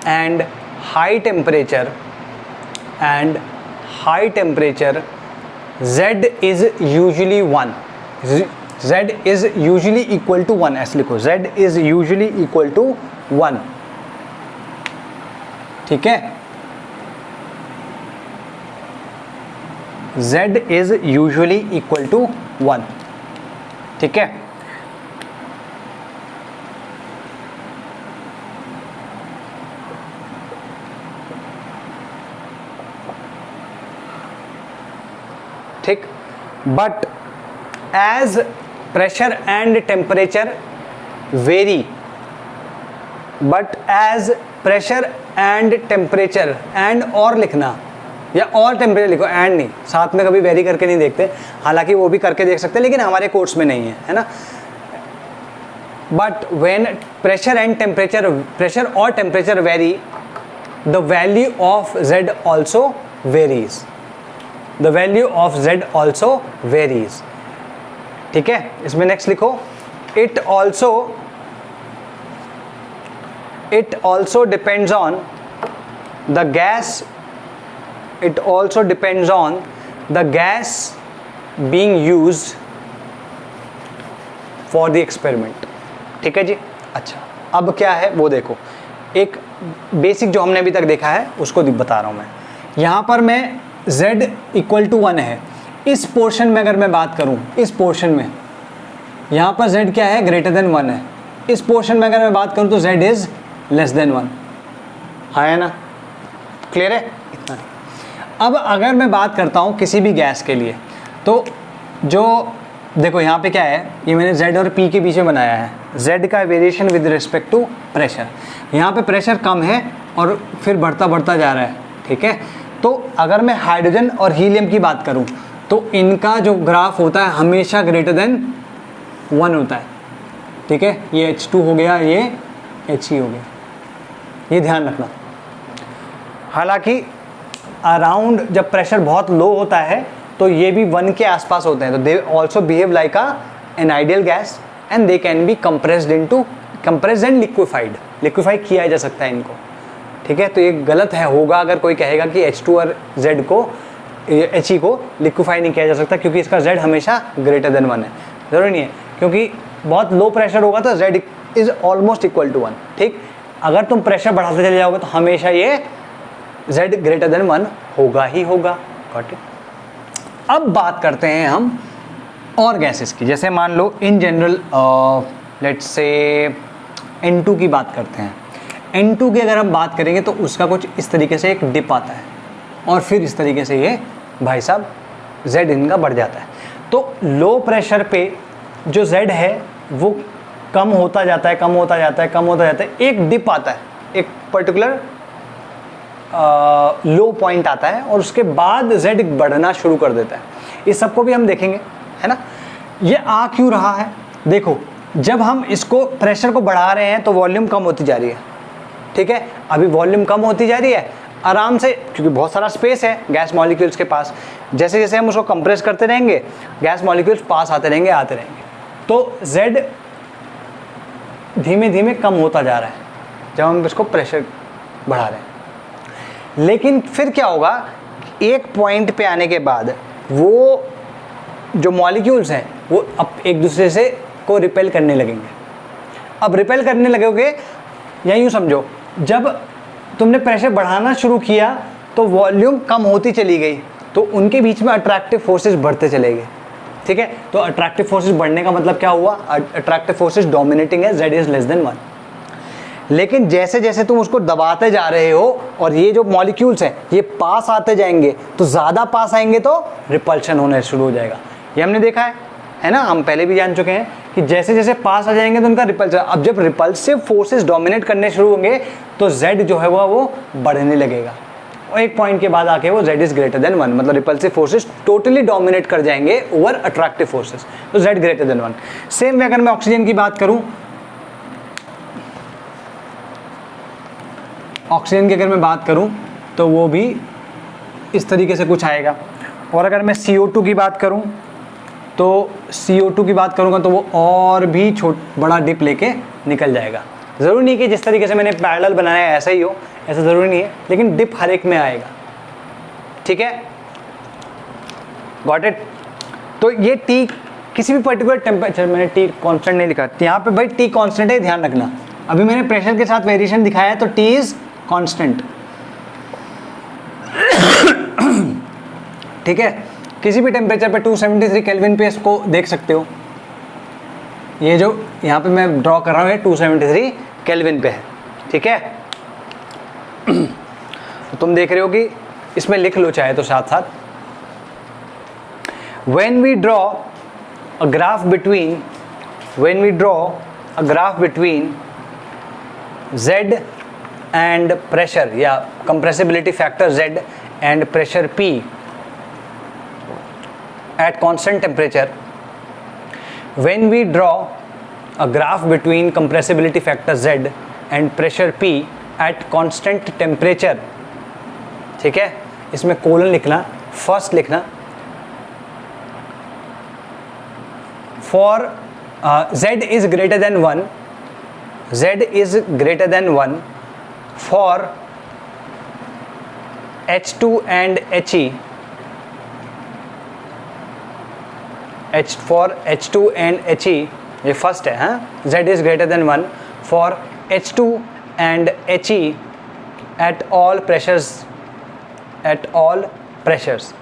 and high temperature z is usually 1, z is usually equal to 1, ऐसे लिखो, z is usually equal to 1, ठीक है, z is usually equal to 1, ठीक है। ठीक, but as pressure and temperature vary, but as pressure and temperature, and और लिखना या और टेम्परेचर लिखो, एंड नहीं, साथ में कभी वेरी करके नहीं देखते, हालांकि वो भी करके देख सकते हैं लेकिन हमारे कोर्स में नहीं है ना। But when pressure and temperature, pressure और temperature vary, the value of z also varies, the value of z also varies, ठीक है। इसमें नेक्स्ट लिखो, it also depends on the gas, it also depends on the gas being used for the experiment, ठीक है जी। अच्छा, अब क्या है वो देखो, एक बेसिक जो हमने अभी तक देखा है उसको बता रहा हूँ मैं। यहाँ पर मैं z इक्वल टू 1 है, इस पोर्शन में अगर मैं बात करूँ, इस पोर्शन में यहाँ पर z क्या है, ग्रेटर देन 1 है, इस पोर्शन में अगर मैं बात करूँ तो z इज लेस देन 1, है ना, क्लियर है इतना। अब अगर मैं बात करता हूँ किसी भी गैस के लिए, तो जो देखो यहाँ पे क्या है, ये मैंने z और p के बीच में बनाया है, z का variation with respect to pressure, यहाँ पे प्रेशर कम है और फिर बढ़ता बढ़ता जा रहा है, ठीक है। तो अगर मैं हाइड्रोजन और हीलियम की बात करूँ तो इनका जो ग्राफ होता है हमेशा ग्रेटर देन 1 होता है, ठीक है। ये H2 हो गया, ये He हो गया, ये ध्यान रखना। हालांकि अराउंड जब प्रेशर बहुत लो होता है तो ये भी 1 के आसपास होते हैं, तो they also behave like an ideal gas and they can be compressed and liquefied, liquefy किया जा सकता है इनको, ठीक है। तो ये गलत है, होगा अगर कोई कहेगा कि H2 और Z को, He को लिक्विफाई नहीं किया जा सकता, क्योंकि इसका Z हमेशा ग्रेटर देन 1 है, ज़रूरी नहीं है, क्योंकि बहुत लो प्रेशर होगा तो Z is almost equal to 1, ठीक। अगर तुम प्रेशर बढ़ाते चले जाओगे तो हमेशा ये z ग्रेटर देन 1 होगा ही होगा, गॉट इट। अब बात करते हैं हम और गैसेस की, जैसे मान लो in general let's say N2 की बात करते हैं। N2 की अगर हम बात करेंगे तो उसका कुछ इस तरीके से एक डिप आता है और फिर इस तरीके से ये भाई साहब z इनका बढ़ जाता है। तो लो प्रेशर पे जो z है वो कम होता जाता है, एक डिप आता है, एक पर्टिकुलर लो पॉइंट आता है और उसके बाद z बढ़ना शुरू कर देता है। इस सबको भी हम देखेंगे, है ना। ये आ क्यों रहा है, देखो जब हम इसको प्रेशर को बढ़ा रहे हैं तो वॉल्यूम कम होती जा रही है, ठीक है। अभी वॉल्यूम कम होती जा रही है आराम से, क्योंकि बहुत सारा स्पेस है गैस मॉलिक्यूल्स के पास। जैसे जैसे हम उसको कंप्रेस करते रहेंगे गैस मॉलिक्यूल्स पास आते रहेंगे, तो z धीमे धीमे कम होता जा रहा है जब हम इसको प्रेशर बढ़ा रहे हैं। लेकिन फिर क्या होगा, एक पॉइंट पे आने के बाद वो जो मॉलिक्यूल्स हैं वो अब एक दूसरे से को रिपेल करने लगेंगे। अब रिपेल करने लगोगे या यूँ समझो, जब तुमने प्रेशर बढ़ाना शुरू किया तो वॉल्यूम कम होती चली गई, तो उनके बीच में अट्रैक्टिव फोर्सेस बढ़ते चले गए, ठीक है। तो अट्रैक्टिव फोर्सेस बढ़ने का मतलब क्या हुआ, अट्रैक्टिव फोर्सेस डोमिनेटिंग है, z इज लेस देन 1। लेकिन जैसे जैसे तुम उसको दबाते जा रहे हो और ये जो मॉलिक्यूल्स हैं ये पास आते जाएंगे, तो ज़्यादा पास आएंगे तो रिपल्शन होने शुरू हो जाएगा। ये हमने देखा है है ना, हम पहले भी जान चुके हैं कि जैसे जैसे पास आ जाएंगे तो उनका रिपल्सिव, अब जब रिपल्सिव फोर्सेस डोमिनेट करने शुरू होंगे तो z जो है वो बढ़ने लगेगा, और एक पॉइंट के बाद आके वो z इज ग्रेटर देन 1, मतलब रिपल्सिव फोर्सेस टोटली डोमिनेट कर जाएंगे ओवर अट्रैक्टिव फोर्सेस, तो z greater than 1। Same way अगर मैं ऑक्सीजन की बात करूं, ऑक्सीजन की अगर मैं बात करूं तो वो भी इस तरीके से कुछ आएगा, और अगर मैं CO2 की बात करूं तो CO2 की बात करूंगा तो वो और भी बड़ा डिप लेके निकल जाएगा। ज़रूरी नहीं कि जिस तरीके से मैंने पैरेलल बनाया है ऐसा ही हो, ऐसा ज़रूरी नहीं है, लेकिन डिप हर एक में आएगा, ठीक है, गॉट इट। तो ये T किसी भी पर्टिकुलर टेम्परेचर, मैंने T कांस्टेंट नहीं लिखा यहाँ पे भाई, T कांस्टेंट है, ध्यान रखना। अभी मैंने प्रेशर के साथ वेरिएशन दिखाया है तो T इज कांस्टेंट, ठीक है। किसी भी टेम्परेचर पे 273 केल्विन पे इसको देख सकते हो, ये जो यहाँ पे मैं ड्रॉ कर रहा हूँ ये 273 केल्विन पे है, ठीक है। तो तुम देख रहे हो कि इसमें लिख लो चाहे तो साथ साथ, when we draw a graph between Z and pressure या compressibility factor Z and pressure P at constant temperature, when we draw a graph between compressibility factor Z and pressure P at constant temperature, ठीक है, इसमें कोलन लिखना, फर्स्ट लिखना, for Z is greater than 1, Z is greater than 1 for H2 and He, for H2 and He, ये फर्स्ट है, हाँ, Z is greater than 1 for H2 and He at all pressures,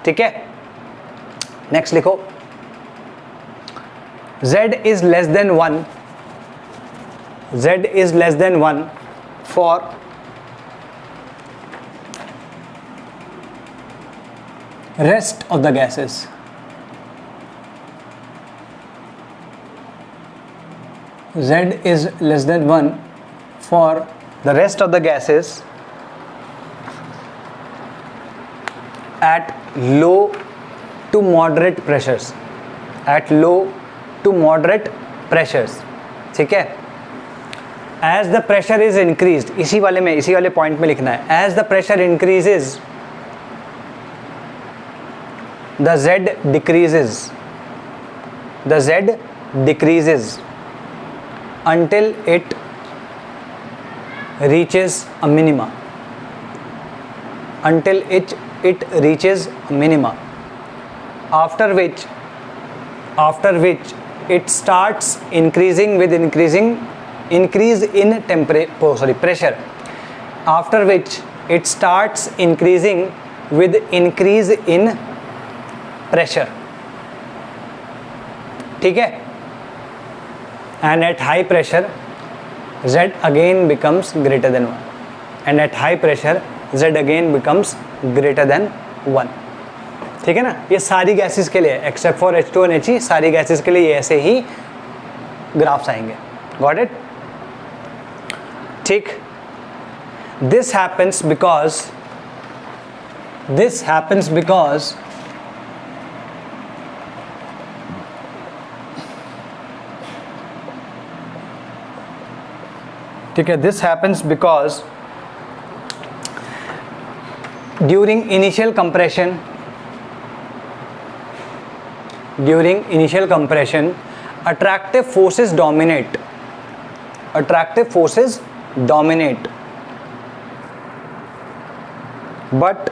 ठीक है। नेक्स्ट लिखो, Z is less than 1, Z is less than 1 for rest of the gases, Z is less than 1 for the rest of the gases at low to moderate pressures, at low to moderate pressures, ठीक है। as the pressure is increased, इसी वाले पॉइंट में लिखना है, as the pressure increases the Z decreases until it reaches a minima, after which it starts increasing with increase in pressure, after which it starts increasing with increase in pressure, ठीक है। and at high pressure Z again becomes greater than 1, and at high pressure Z again becomes greater than 1, ठीक है ना। ये सारी गैसेस के लिए एक्सेप्ट फॉर H2 और He, सारी गैसेस के लिए ऐसे ही ग्राफ्स आएंगे, गॉट इट, ठीक। दिस हैपेंस बिकॉज ठीक है, this happens because during initial compression attractive forces dominate, but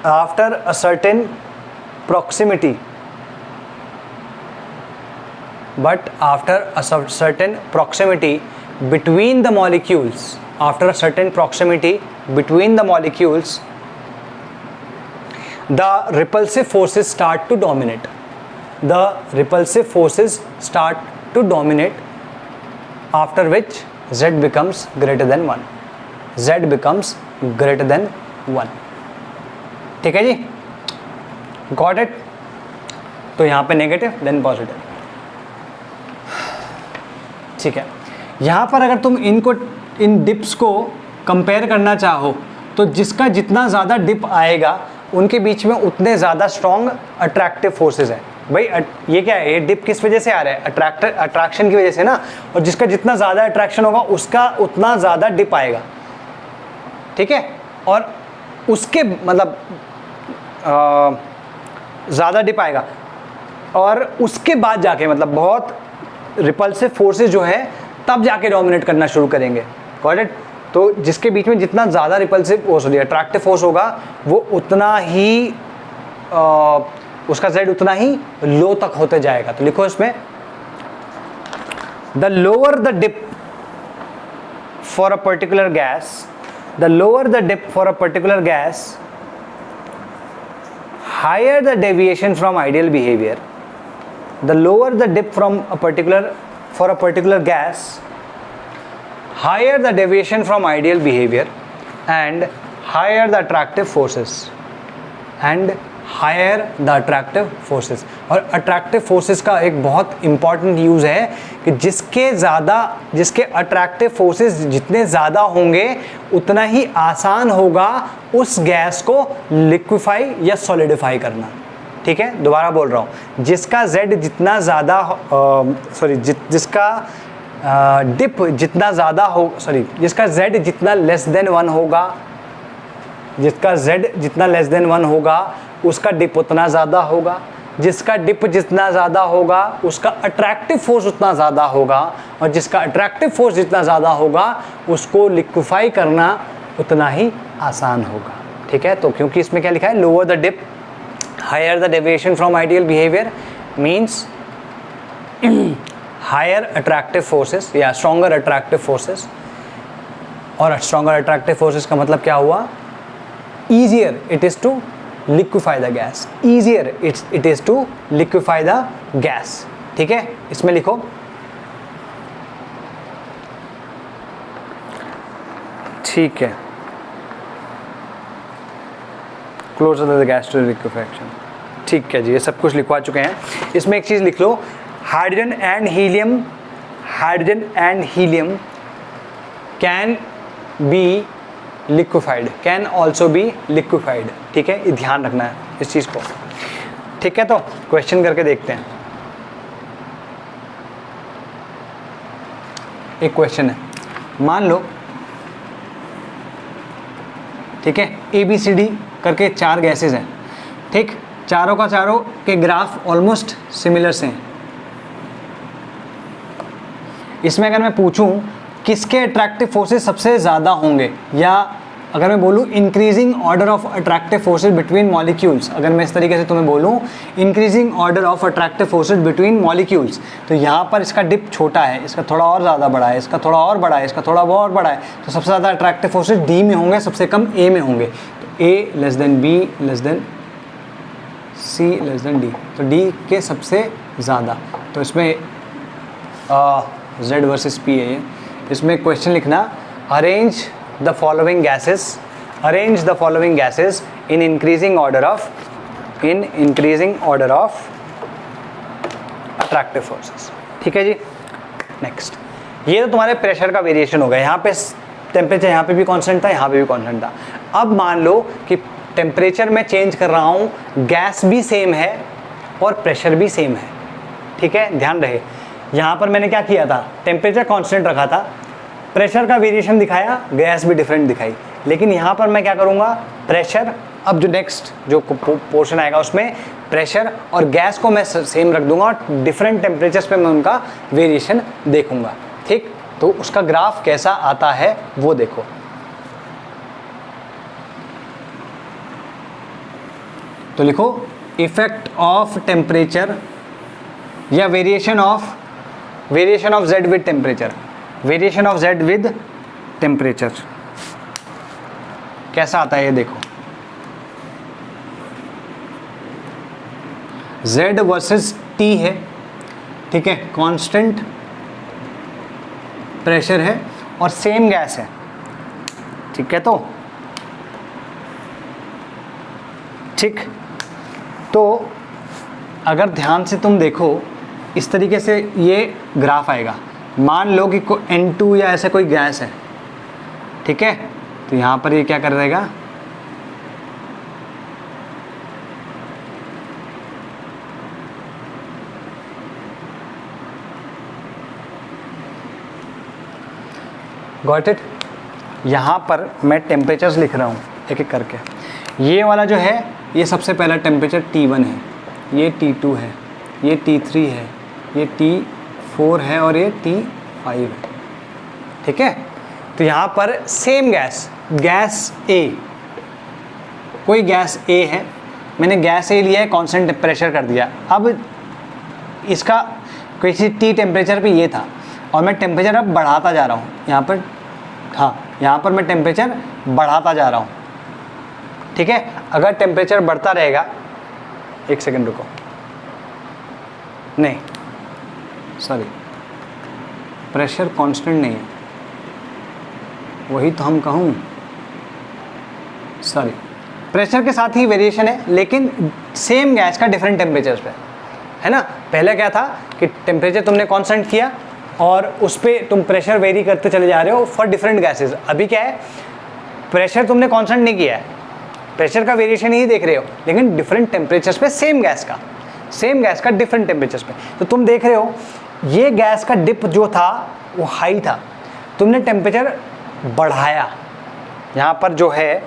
after a certain proximity between the molecules, the repulsive forces start to dominate, after which Z becomes greater than 1, ठीक है जी। Got it? तो यहाँ पे नेगेटिव देन पॉजिटिव, ठीक है। यहाँ पर अगर तुम इन डिप्स को कंपेयर करना चाहो तो जिसका जितना ज़्यादा डिप आएगा उनके बीच में उतने ज़्यादा स्ट्रॉन्ग अट्रैक्टिव फोर्सेस हैं। भाई ये क्या है, ये डिप किस वजह से आ रहा है? अट्रैक्शन की वजह से ना, और जिसका जितना ज़्यादा अट्रैक्शन होगा उसका उतना ज़्यादा डिप आएगा, ठीक है। और उसके मतलब ज़्यादा डिप आएगा और उसके बाद जाके मतलब बहुत रिपल्सिव फोर्सेस जो है तब जाके डोमिनेट करना शुरू करेंगे, गॉट इट? तो जिसके बीच में जितना ज़्यादा रिपल्सिव अट्रैक्टिव फोर्स होगा वो उतना ही उसका Z उतना ही लो तक होते जाएगा। तो लिखो इसमें, the lower the dip for a particular gas, the lower the dip for a particular gas, higher the deviation from ideal behavior. The lower the dip from for a particular gas, higher the deviation from ideal behavior and higher the attractive forces. And higher the attractive forces. और attractive forces का एक बहुत important use है कि जिसके attractive forces जितने ज़्यादा होंगे उतना ही आसान होगा उस गैस को liquefy या solidify करना, ठीक है। दोबारा बोल रहा हूँ, जिसका Z जितना ज़्यादा जिसका डिप जितना ज़्यादा हो जिसका Z जितना लेस देन 1 होगा, जिसका Z जितना लेस देन 1 होगा उसका डिप उतना ज़्यादा होगा, जिसका डिप जितना ज़्यादा होगा उसका अट्रैक्टिव फोर्स उतना ज़्यादा होगा, और जिसका अट्रैक्टिव फोर्स जितना ज़्यादा होगा उसको लिक्विफाई करना उतना ही आसान होगा, ठीक है। तो क्योंकि इसमें क्या लिखा है, lower the dip higher the deviation from ideal behaviour means higher attractive forces या स्ट्रॉन्गर अट्रैक्टिव फोर्सेस। और स्ट्रॉन्गर अट्रैक्टिव फोर्सेस का मतलब क्या हुआ, easier it is to liquefy the gas, easier it is to liquefy the gas, ठीक है। इसमें लिखो, ठीक है, closer to the gas to liquefaction, ठीक है जी, ये सब कुछ लिखवा चुके हैं। इसमें एक चीज़ लिख लो, hydrogen and helium can be liquefied, can also be liquefied, ठीक है। ये ध्यान रखना है इस चीज़ को, ठीक है। तो क्वेश्चन करके देखते हैं। एक क्वेश्चन है, मान लो, ठीक है, ABCD करके 4 गैसेस हैं, ठीक, चारों के ग्राफ ऑलमोस्ट सिमिलर से हैं। इसमें अगर मैं पूछूं किसके अट्रैक्टिव फोर्सेस सबसे ज़्यादा होंगे, या अगर मैं बोलूँ increasing order of attractive forces between molecules, अगर मैं इस तरीके से तुम्हें बोलूँ increasing order of attractive forces between molecules, तो यहाँ पर इसका डिप छोटा है, इसका थोड़ा और ज़्यादा बड़ा है, इसका थोड़ा और बड़ा है, इसका थोड़ा और बड़ा है, तो सबसे ज़्यादा अट्रैक्टिव फोर्सेस D में होंगे, सबसे कम A में होंगे। तो A less than B less than C less than D, तो D के सबसे ज़्यादा। तो इसमें Z वर्सेस P है ये। इसमें क्वेश्चन लिखना, arrange the following gases in increasing order of attractive forces, ठीक है जी। नेक्स्ट, ये तो तुम्हारे प्रेशर का वेरिएशन हो गया। यहाँ पे टेम्परेचर यहाँ पे भी कांस्टेंट था, यहाँ पे भी कांस्टेंट था। अब मान लो कि टेम्परेचर में चेंज कर रहा हूँ, गैस भी सेम है और प्रेशर भी सेम है, ठीक है। ध्यान रहे, यहाँ पर मैंने क्या किया था, टेम्परेचर कांस्टेंट रखा था, प्रेशर का वेरिएशन दिखाया, गैस भी डिफरेंट दिखाई। लेकिन यहाँ पर मैं क्या करूँगा, प्रेशर, अब जो नेक्स्ट जो पोर्शन आएगा उसमें प्रेशर और गैस को मैं सेम रख दूंगा और डिफरेंट टेम्परेचर्स पे मैं उनका वेरिएशन देखूंगा, ठीक। तो उसका ग्राफ कैसा आता है वो देखो। तो लिखो, इफेक्ट ऑफ टेम्परेचर या variation of Z with temperature, variation of Z with temperature कैसा आता है ये देखो। Z वर्सेस T है, ठीक है, कांस्टेंट प्रेशर है और सेम गैस है, ठीक है। तो ठीक, तो अगर ध्यान से तुम देखो, इस तरीके से ये ग्राफ आएगा। मान लो कि N2 या ऐसे कोई गैस है, ठीक है, तो यहाँ पर ये क्या कर रहेगा, गॉट इट। यहाँ पर मैं टेम्परेचर्स लिख रहा हूँ एक एक करके। ये वाला जो है ये सबसे पहला टेम्परेचर T1 है, ये T2 है, ये T3 है, ये T4 है और ये T5 है, ठीक है। तो यहाँ पर सेम गैस A, कोई गैस A है, मैंने गैस A लिया है, कांस्टेंट प्रेशर कर दिया। अब इसका किसी T टेम्परेचर पे ये था और मैं टेम्परेचर अब बढ़ाता जा रहा हूँ यहाँ पर, हाँ यहाँ पर मैं टेम्परेचर बढ़ाता जा रहा हूँ, ठीक है। अगर टेम्परेचर बढ़ता रहेगा, एक सेकंड रुको, नहीं सॉरी, प्रेशर कांस्टेंट नहीं है, वही तो हम कहूँ, सॉरी, प्रेशर के साथ ही वेरिएशन है लेकिन सेम गैस का डिफरेंट टेम्परेचर्स पे है ना। पहले क्या था कि टेम्परेचर तुमने कांस्टेंट किया और उस पर तुम प्रेशर वेरी करते चले जा रहे हो फॉर डिफरेंट गैसेस। अभी क्या है, प्रेशर तुमने कांस्टेंट नहीं किया है, प्रेशर का वेरिएशन ही देख रहे हो लेकिन डिफरेंट टेम्परेचर्स पे सेम गैस का डिफरेंट टेम्परेचर्स पे। तो तुम देख रहे हो ये गैस का डिप जो था वो हाई था, तुमने टेम्परेचर बढ़ाया। यहाँ पर जो है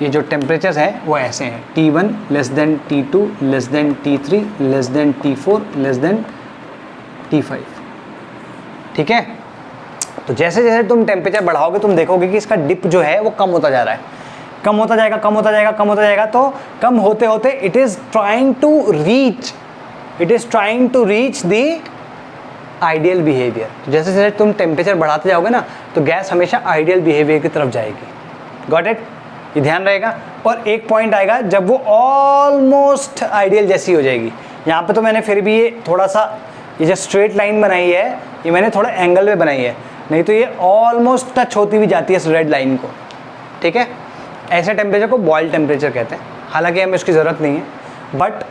ये जो टेम्परेचर्स हैं वो ऐसे हैं, T1 less than T2 less than T3 less than T4 less than T5, ठीक है। तो जैसे जैसे तुम टेम्परेचर बढ़ाओगे तुम देखोगे कि इसका डिप जो है वो कम होता जा रहा है, कम होता जाएगा, कम होता जाएगा, कम होता जाएगा। तो कम होते होते it is trying to reach the ideal behaviour. तो जैसे जैसे तुम टेम्परेचर बढ़ाते जाओगे ना तो गैस हमेशा आइडियल बिहेवियर की तरफ जाएगी। गॉट इट, ये ध्यान रहेगा। और एक पॉइंट आएगा जब वो ऑलमोस्ट आइडियल जैसी हो जाएगी। यहाँ पे तो मैंने फिर भी ये थोड़ा सा, ये जो स्ट्रेट लाइन बनाई है ये मैंने थोड़ा एंगल में बनाई है, नहीं तो ये ऑलमोस्ट टच होती भी जाती है इस रेड लाइन को, ठीक है। ऐसे टेम्परेचर को बॉइल्ड टेम्परेचर कहते हैं, हालांकि हमें उसकी ज़रूरत नहीं है। बट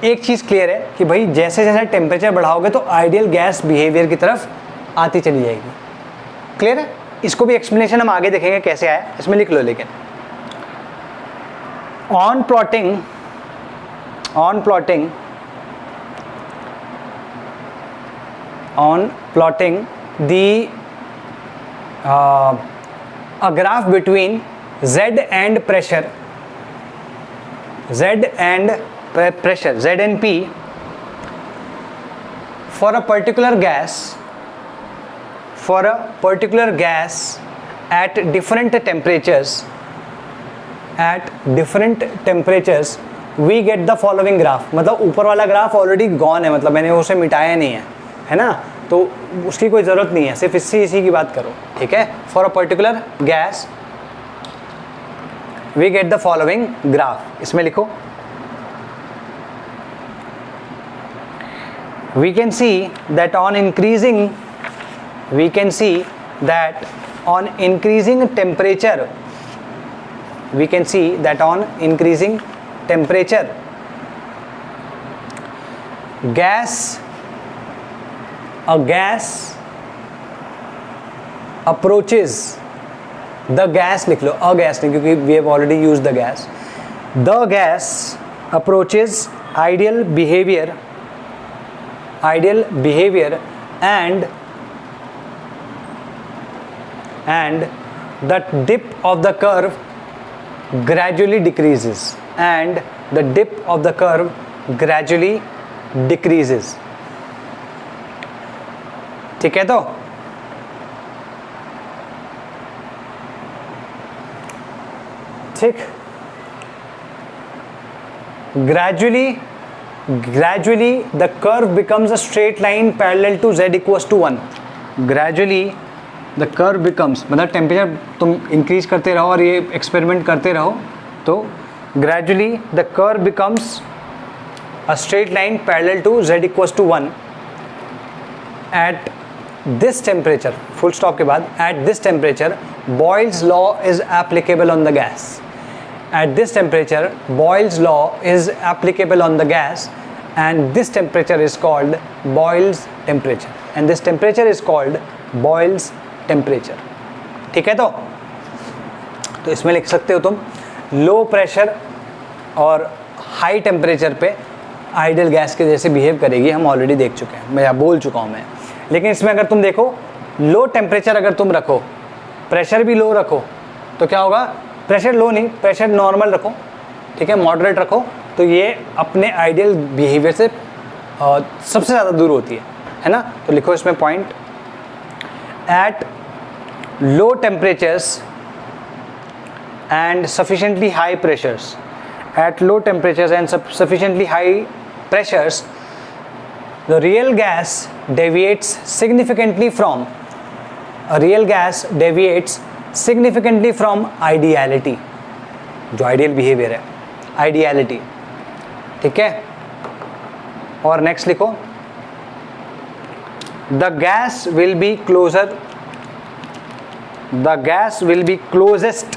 एक चीज़ क्लियर है कि भाई जैसे जैसे टेम्परेचर बढ़ाओगे तो आइडियल गैस बिहेवियर की तरफ आती चली जाएगी। क्लियर है। इसको भी एक्सप्लेनेशन हम आगे देखेंगे कैसे आया, इसमें लिख लो। लेकिन on plotting the a graph between Z and pressure, Z and P for a particular gas at different temperatures, we get the following graph। मतलब ऊपर वाला ग्राफ ऑलरेडी गॉन है, मतलब मैंने उसे मिटाया नहीं है ना, तो उसकी कोई ज़रूरत नहीं है, सिर्फ इसी की बात करो, ठीक है। For a particular gas we get the following graph. इसमें लिखो, we can see that on increasing temperature, a gas approaches the gas, लिख लो, a gas नहीं क्योंकि we have already used the gas, the gas approaches ideal behavior and the dip of the curve gradually decreases, ठीक है। तो ठीक, gradually the curve becomes a straight line parallel to z equals to 1। gradually the curve becomes, मतलब टेम्परेचर तुम इंक्रीज करते रहो और ये एक्सपेरिमेंट करते रहो तो gradually the curve becomes a straight line parallel to z equals to 1 at this temperature, full stop के बाद at this temperature Boyle's law is applicable on the gas। at this temperature, Boyle's law is applicable on the gas, and this temperature is called Boyle's temperature, and this temperature is called Boyle's temperature. ठीक है, तो इसमें लिख सकते हो तुम लो प्रेशर और हाई टेम्परेचर पे आइडियल गैस के जैसे बिहेव करेगी, हम ऑलरेडी देख चुके हैं, मैं बोल चुका हूँ मैं. लेकिन इसमें अगर तुम देखो लो टेम्परेचर अगर तुम रखो, प्रेशर भी लो रखो, तो क्या होगा, प्रेशर लो नहीं, प्रेशर नॉर्मल रखो, ठीक है, मॉडरेट रखो, तो ये अपने आइडियल बिहेवियर से सबसे ज़्यादा दूर होती है ना. तो लिखो इसमें point, at low temperatures and sufficiently high pressures, at low temperatures and sufficiently high pressures, the real gas deviates significantly from ideality, जो ideal behavior है, ideality. ठीक है, और next लिखो, the gas will be closest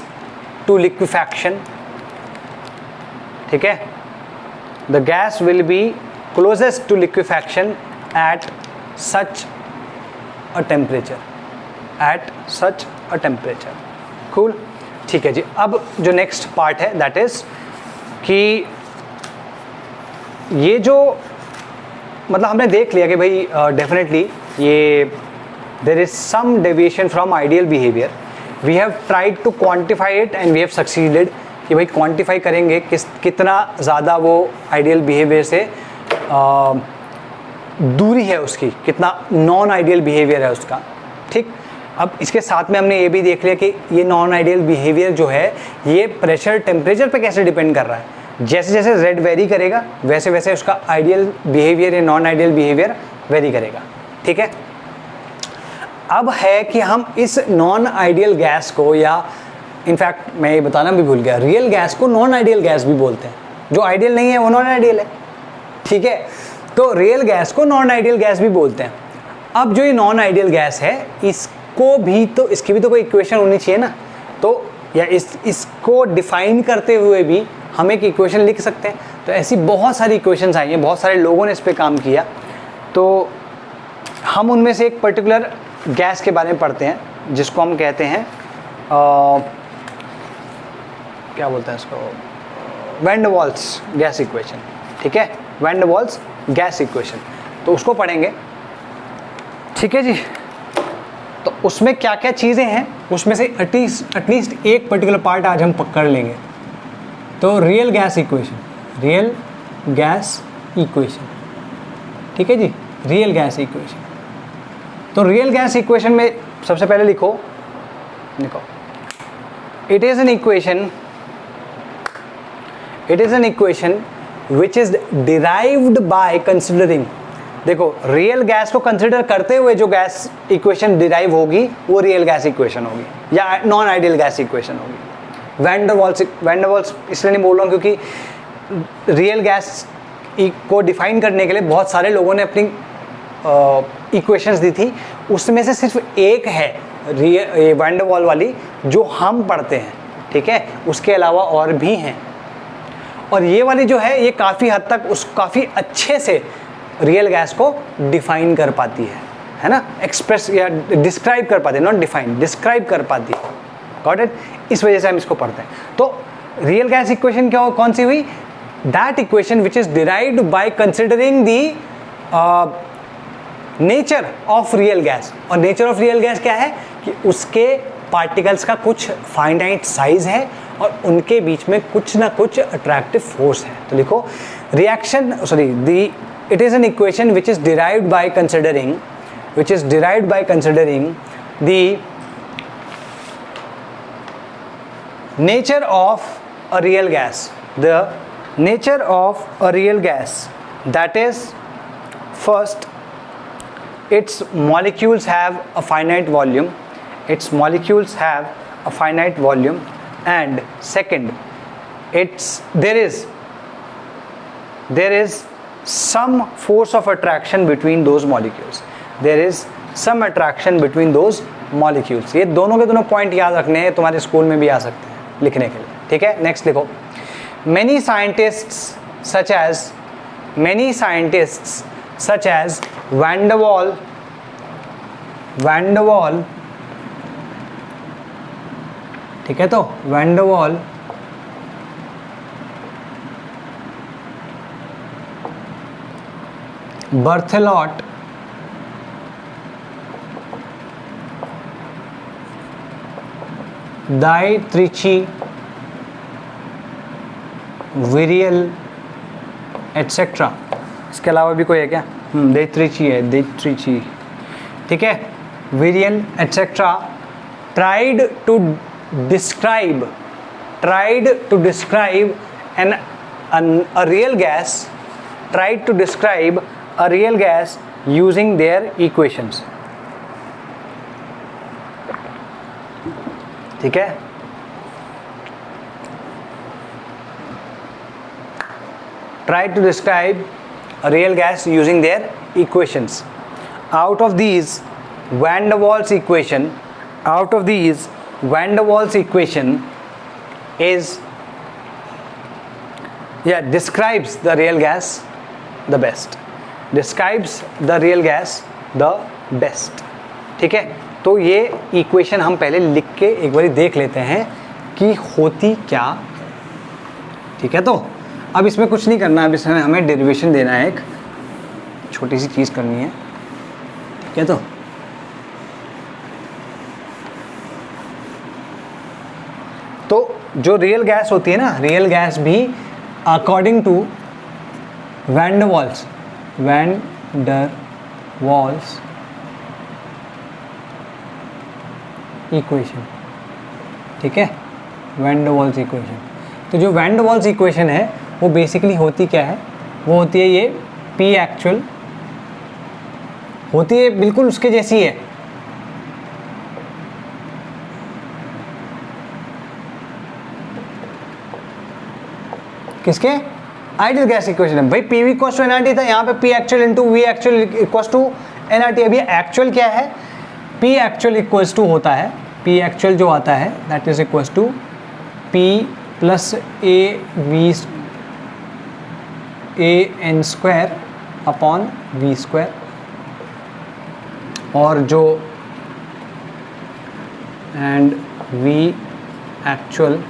to liquefaction. ठीक है, the gas will be closest to liquefaction at such a temperature, cool. ठीक है जी. अब जो नेक्स्ट पार्ट है दैट इज कि ये जो मतलब हमने देख लिया कि भाई डेफिनेटली ये there is some deviation from ideal behaviour. We have tried to quantify it and we have succeeded कि भाई क्वान्टिफाई करेंगे कितना ज़्यादा वो आइडियल बिहेवियर से दूरी है उसकी, कितना नॉन आइडियल बिहेवियर है उसका. ठीक, अब इसके साथ में हमने ये भी देख लिया कि ये नॉन आइडियल बिहेवियर जो है ये प्रेशर टेम्परेचर पे कैसे डिपेंड कर रहा है. जैसे जैसे Z वेरी करेगा वैसे वैसे उसका आइडियल बिहेवियर या नॉन आइडियल बिहेवियर वेरी करेगा. ठीक है, अब है कि हम इस नॉन आइडियल गैस को, या इनफैक्ट मैं ये बताना भी भूल गया, रियल गैस को नॉन आइडियल गैस भी बोलते हैं. जो आइडियल नहीं है वो नॉन आइडियल है. ठीक है, तो रियल गैस को नॉन आइडियल गैस भी बोलते हैं. अब जो ये नॉन आइडियल गैस है इसको भी तो, इसकी भी तो कोई इक्वेशन होनी चाहिए ना. तो या इसको डिफाइन करते हुए भी हम एक इक्वेशन लिख सकते हैं. तो ऐसी बहुत सारी इक्वेशंस आई हैं, बहुत सारे लोगों ने इस पर काम किया. तो हम उनमें से एक पर्टिकुलर गैस के बारे में पढ़ते हैं जिसको हम कहते हैं क्या बोलते हैं इसको, van der Waals gas equation. ठीक है, van der Waals gas equation, तो उसको पढ़ेंगे. ठीक है जी, तो उसमें क्या क्या चीज़ें हैं उसमें से एटलीस्ट एक पर्टिकुलर पार्ट आज हम पकड़ लेंगे. तो रियल गैस इक्वेशन, ठीक है जी, रियल गैस इक्वेशन. तो रियल गैस इक्वेशन में सबसे पहले लिखो it is an equation which is derived by considering. देखो, रियल गैस को कंसिडर करते हुए जो गैस इक्वेशन डिराइव होगी वो रियल गैस इक्वेशन होगी या नॉन आइडियल गैस इक्वेशन होगी. वैन डर वाल्स इसलिए नहीं बोल रहा हूँ क्योंकि रियल गैस को डिफाइन करने के लिए बहुत सारे लोगों ने अपनी इक्वेशंस दी थी. उसमें से सिर्फ एक है वैन डर वाल वाली जो हम पढ़ते हैं. ठीक है, उसके अलावा और भी हैं, और ये वाली जो है ये काफ़ी हद तक काफ़ी अच्छे से रियल गैस को डिफाइन कर पाती है ना, एक्सप्रेस या डिस्क्राइब कर पाती है, नॉट डिफाइन, डिस्क्राइब कर पाती है. Got it? इस वजह से हम इसको पढ़ते हैं. तो रियल गैस इक्वेशन कौन सी हुई? That equation which is derived by considering the nature of real gas. और नेचर ऑफ रियल गैस क्या है कि उसके पार्टिकल्स का कुछ फाइनाइट साइज है और उनके बीच में कुछ ना कुछ अट्रैक्टिव फोर्स है. तो लिखो it is an equation which is derived by considering the nature of a real gas. The nature of a real gas, that is, first, its molecules have a finite volume. And second, there is some force of attraction between those molecules. ये दोनों के दोनों पॉइंट याद रखने हैं, तुम्हारे स्कूल में भी आ सकते हैं लिखने के लिए. ठीक है, नेक्स्ट लिखो, many scientists such as van der Waal, ठीक है, तो van der Waal Berthelot, Dieterici, virial etcetera. इसके अलावा भी कोई है क्या? डाइट्रिची है, डाइट्रिची, ठीक है, virial etcetera tried to describe a real gas using their equations, ठीक है, tried to describe a real gas using their equations. Out of these van der Waals equation is, describes the real gas the best, ठीक है। तो ये इक्वेशन हम पहले लिख के एक बार देख लेते हैं कि होती क्या है, ठीक है। तो अब इसमें कुछ नहीं करना, अब इसमें हमें डेरिवेशन देना है, एक छोटी सी चीज़ करनी है, ठीक है। तो जो रियल गैस होती है ना, रियल गैस भी according to van der Waals equation, ठीक है, वैन डर वाल्स इक्वेशन। तो जो वैन डर वाल्स इक्वेशन है वो बेसिकली होती क्या है, वो होती है ये P एक्चुअल, होती है बिल्कुल उसके जैसी है, किसके? आइडियल गैस इक्वेशन है भाई। PV इक्वल्स टू NRT था, यहाँ पे P actual into V actual equals to NRT। अभी एक्चुअल क्या है? P एक्चुअल इक्वल्स टू होता है, P एक्चुअल जो आता है that is equals to P plus AN square upon V square, और जो एंड V एक्चुअल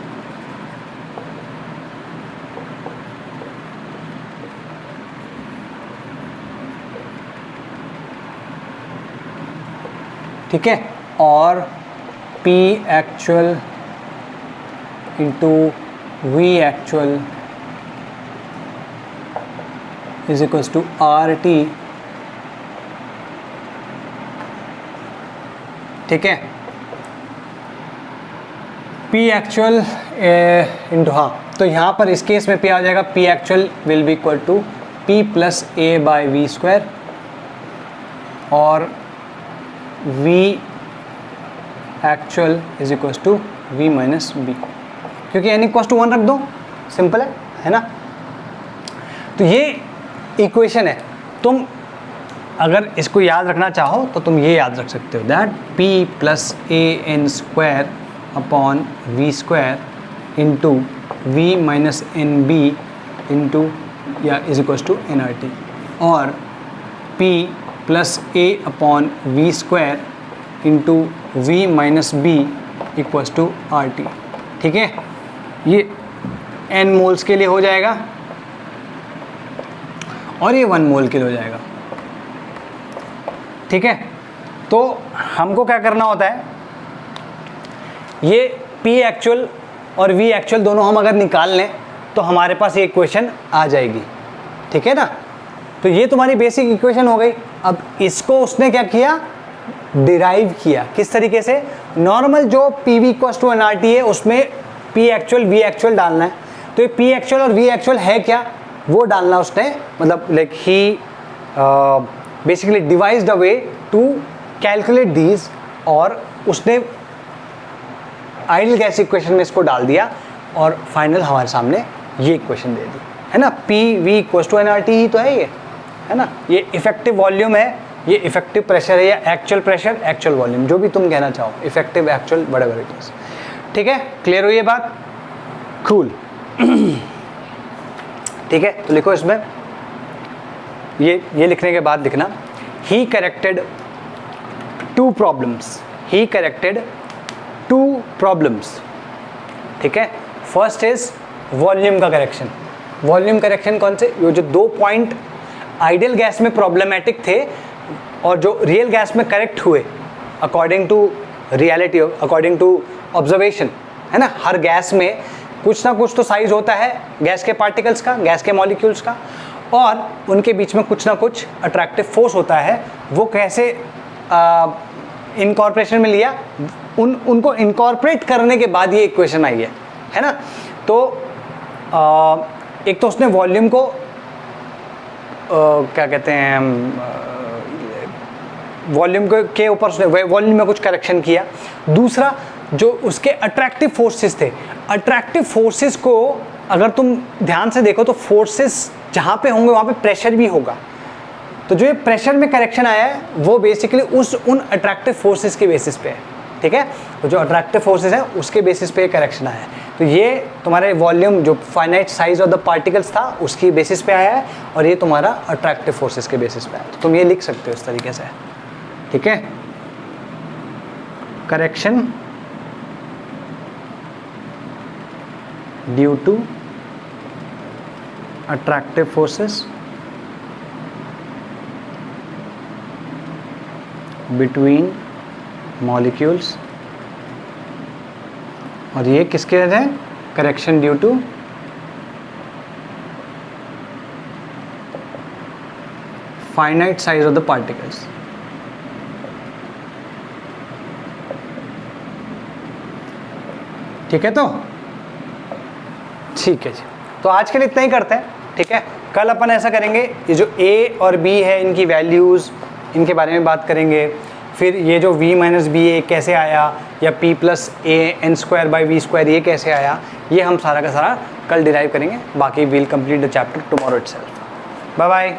ठीक है, और P actual into V actual is equals to RT, ठीक है। P एक्चुअल इंटू, हाँ, तो यहाँ पर इस केस में P आ जाएगा, P actual will be equal to P plus A by V square, और V actual is equals to V minus B, क्योंकि n इक्वल्स टू 1 रख दो, सिंपल है ना। तो ये इक्वेशन है, तुम अगर इसको याद रखना चाहो तो तुम ये याद रख सकते हो, that P plus AN square upon V square into V minus NB into या इज इक्वल्स टू NRT, और P plus A upon V square into V minus B equals to RT, ठीक है। ये n मोल्स के लिए हो जाएगा और ये 1 मोल के लिए हो जाएगा, ठीक है। तो हमको क्या करना होता है, ये P एक्चुअल और V एक्चुअल दोनों हम अगर निकाल लें तो हमारे पास ये इक्वेशन आ जाएगी, ठीक है ना। तो ये तुम्हारी बेसिक इक्वेशन हो गई। अब इसको उसने क्या किया, डिराइव किया, किस तरीके से, नॉर्मल जो PV इक्वल्स टू NRT है उसमें P एक्चुअल V एक्चुअल डालना है, तो ये P एक्चुअल और V एक्चुअल है क्या वो डालना उसने, मतलब लाइक ही basically devised a way to calculate these, और उसने आइडियल गैस इक्वेशन में इसको डाल दिया और फाइनल हमारे सामने ये इक्वेशन दे दी, है ना। PV इक्वल्स टू NRT ही तो है ये, है ना। ये इफेक्टिव वॉल्यूम है, ये इफेक्टिव प्रेशर है, या एक्चुअल प्रेशर एक्चुअल वॉल्यूम, जो भी तुम कहना चाहो, इफेक्टिव एक्चुअल बड़े, ठीक है। क्लियर हुई ये बात? कूल। ठीक है, तो लिखो इसमें, ये लिखने के बाद लिखना, ही करेक्टेड टू प्रॉब्लम्स। ठीक है, फर्स्ट इज वॉल्यूम का करेक्शन। वॉल्यूम करेक्शन कौन से? ये जो 2 पॉइंट आइडियल गैस में प्रॉब्लमेटिक थे और जो रियल गैस में करेक्ट हुए according to reality, according to observation, है ना। हर गैस में कुछ ना कुछ तो साइज होता है गैस के पार्टिकल्स का, गैस के मॉलिक्यूल्स का, और उनके बीच में कुछ ना कुछ अट्रैक्टिव फोर्स होता है। वो कैसे इनकॉर्पोरेशन में लिया, उनको इनकॉर्पोरेट करने के बाद ये इक्वेशन आई है ना। तो एक तो उसने वॉल्यूम को क्या कहते हैं, वॉल्यूम के ऊपर उसने वॉल्यूम में कुछ करेक्शन किया। दूसरा, जो उसके अट्रैक्टिव फोर्सेस थे, अट्रैक्टिव फोर्सेस को अगर तुम ध्यान से देखो तो फोर्सेस जहाँ पे होंगे वहाँ पे प्रेशर भी होगा। तो जो ये प्रेशर में करेक्शन आया है वो बेसिकली उन अट्रैक्टिव फोर्सेस के बेसिस पे है। ठीक है, तो जो अट्रैक्टिव फोर्सेस हैं उसके बेसिस पे करेक्शन आया है। तो ये तुम्हारे वॉल्यूम जो finite size of the particles था उसकी बेसिस पे आया है, और ये तुम्हारा अट्रैक्टिव फोर्सेस के बेसिस पे आया है। तो तुम ये लिख सकते हो इस तरीके से। ठीक है, correction due to attractive forces between molecules, और ये किसके है? Correction due to finite size of the particles. ठीक है, तो ठीक है जी, तो आज के लिए इतना ही करते हैं। ठीक है, कल अपन ऐसा करेंगे, ये जो A और B है इनकी वैल्यूज़, इनके बारे में बात करेंगे। फिर ये जो v माइनस बी ए कैसे आया, या p plus A N square by V square ये कैसे आया, ये हम सारा का सारा कल डिराइव करेंगे। बाकी we'll complete the chapter tomorrow itself. Bye bye.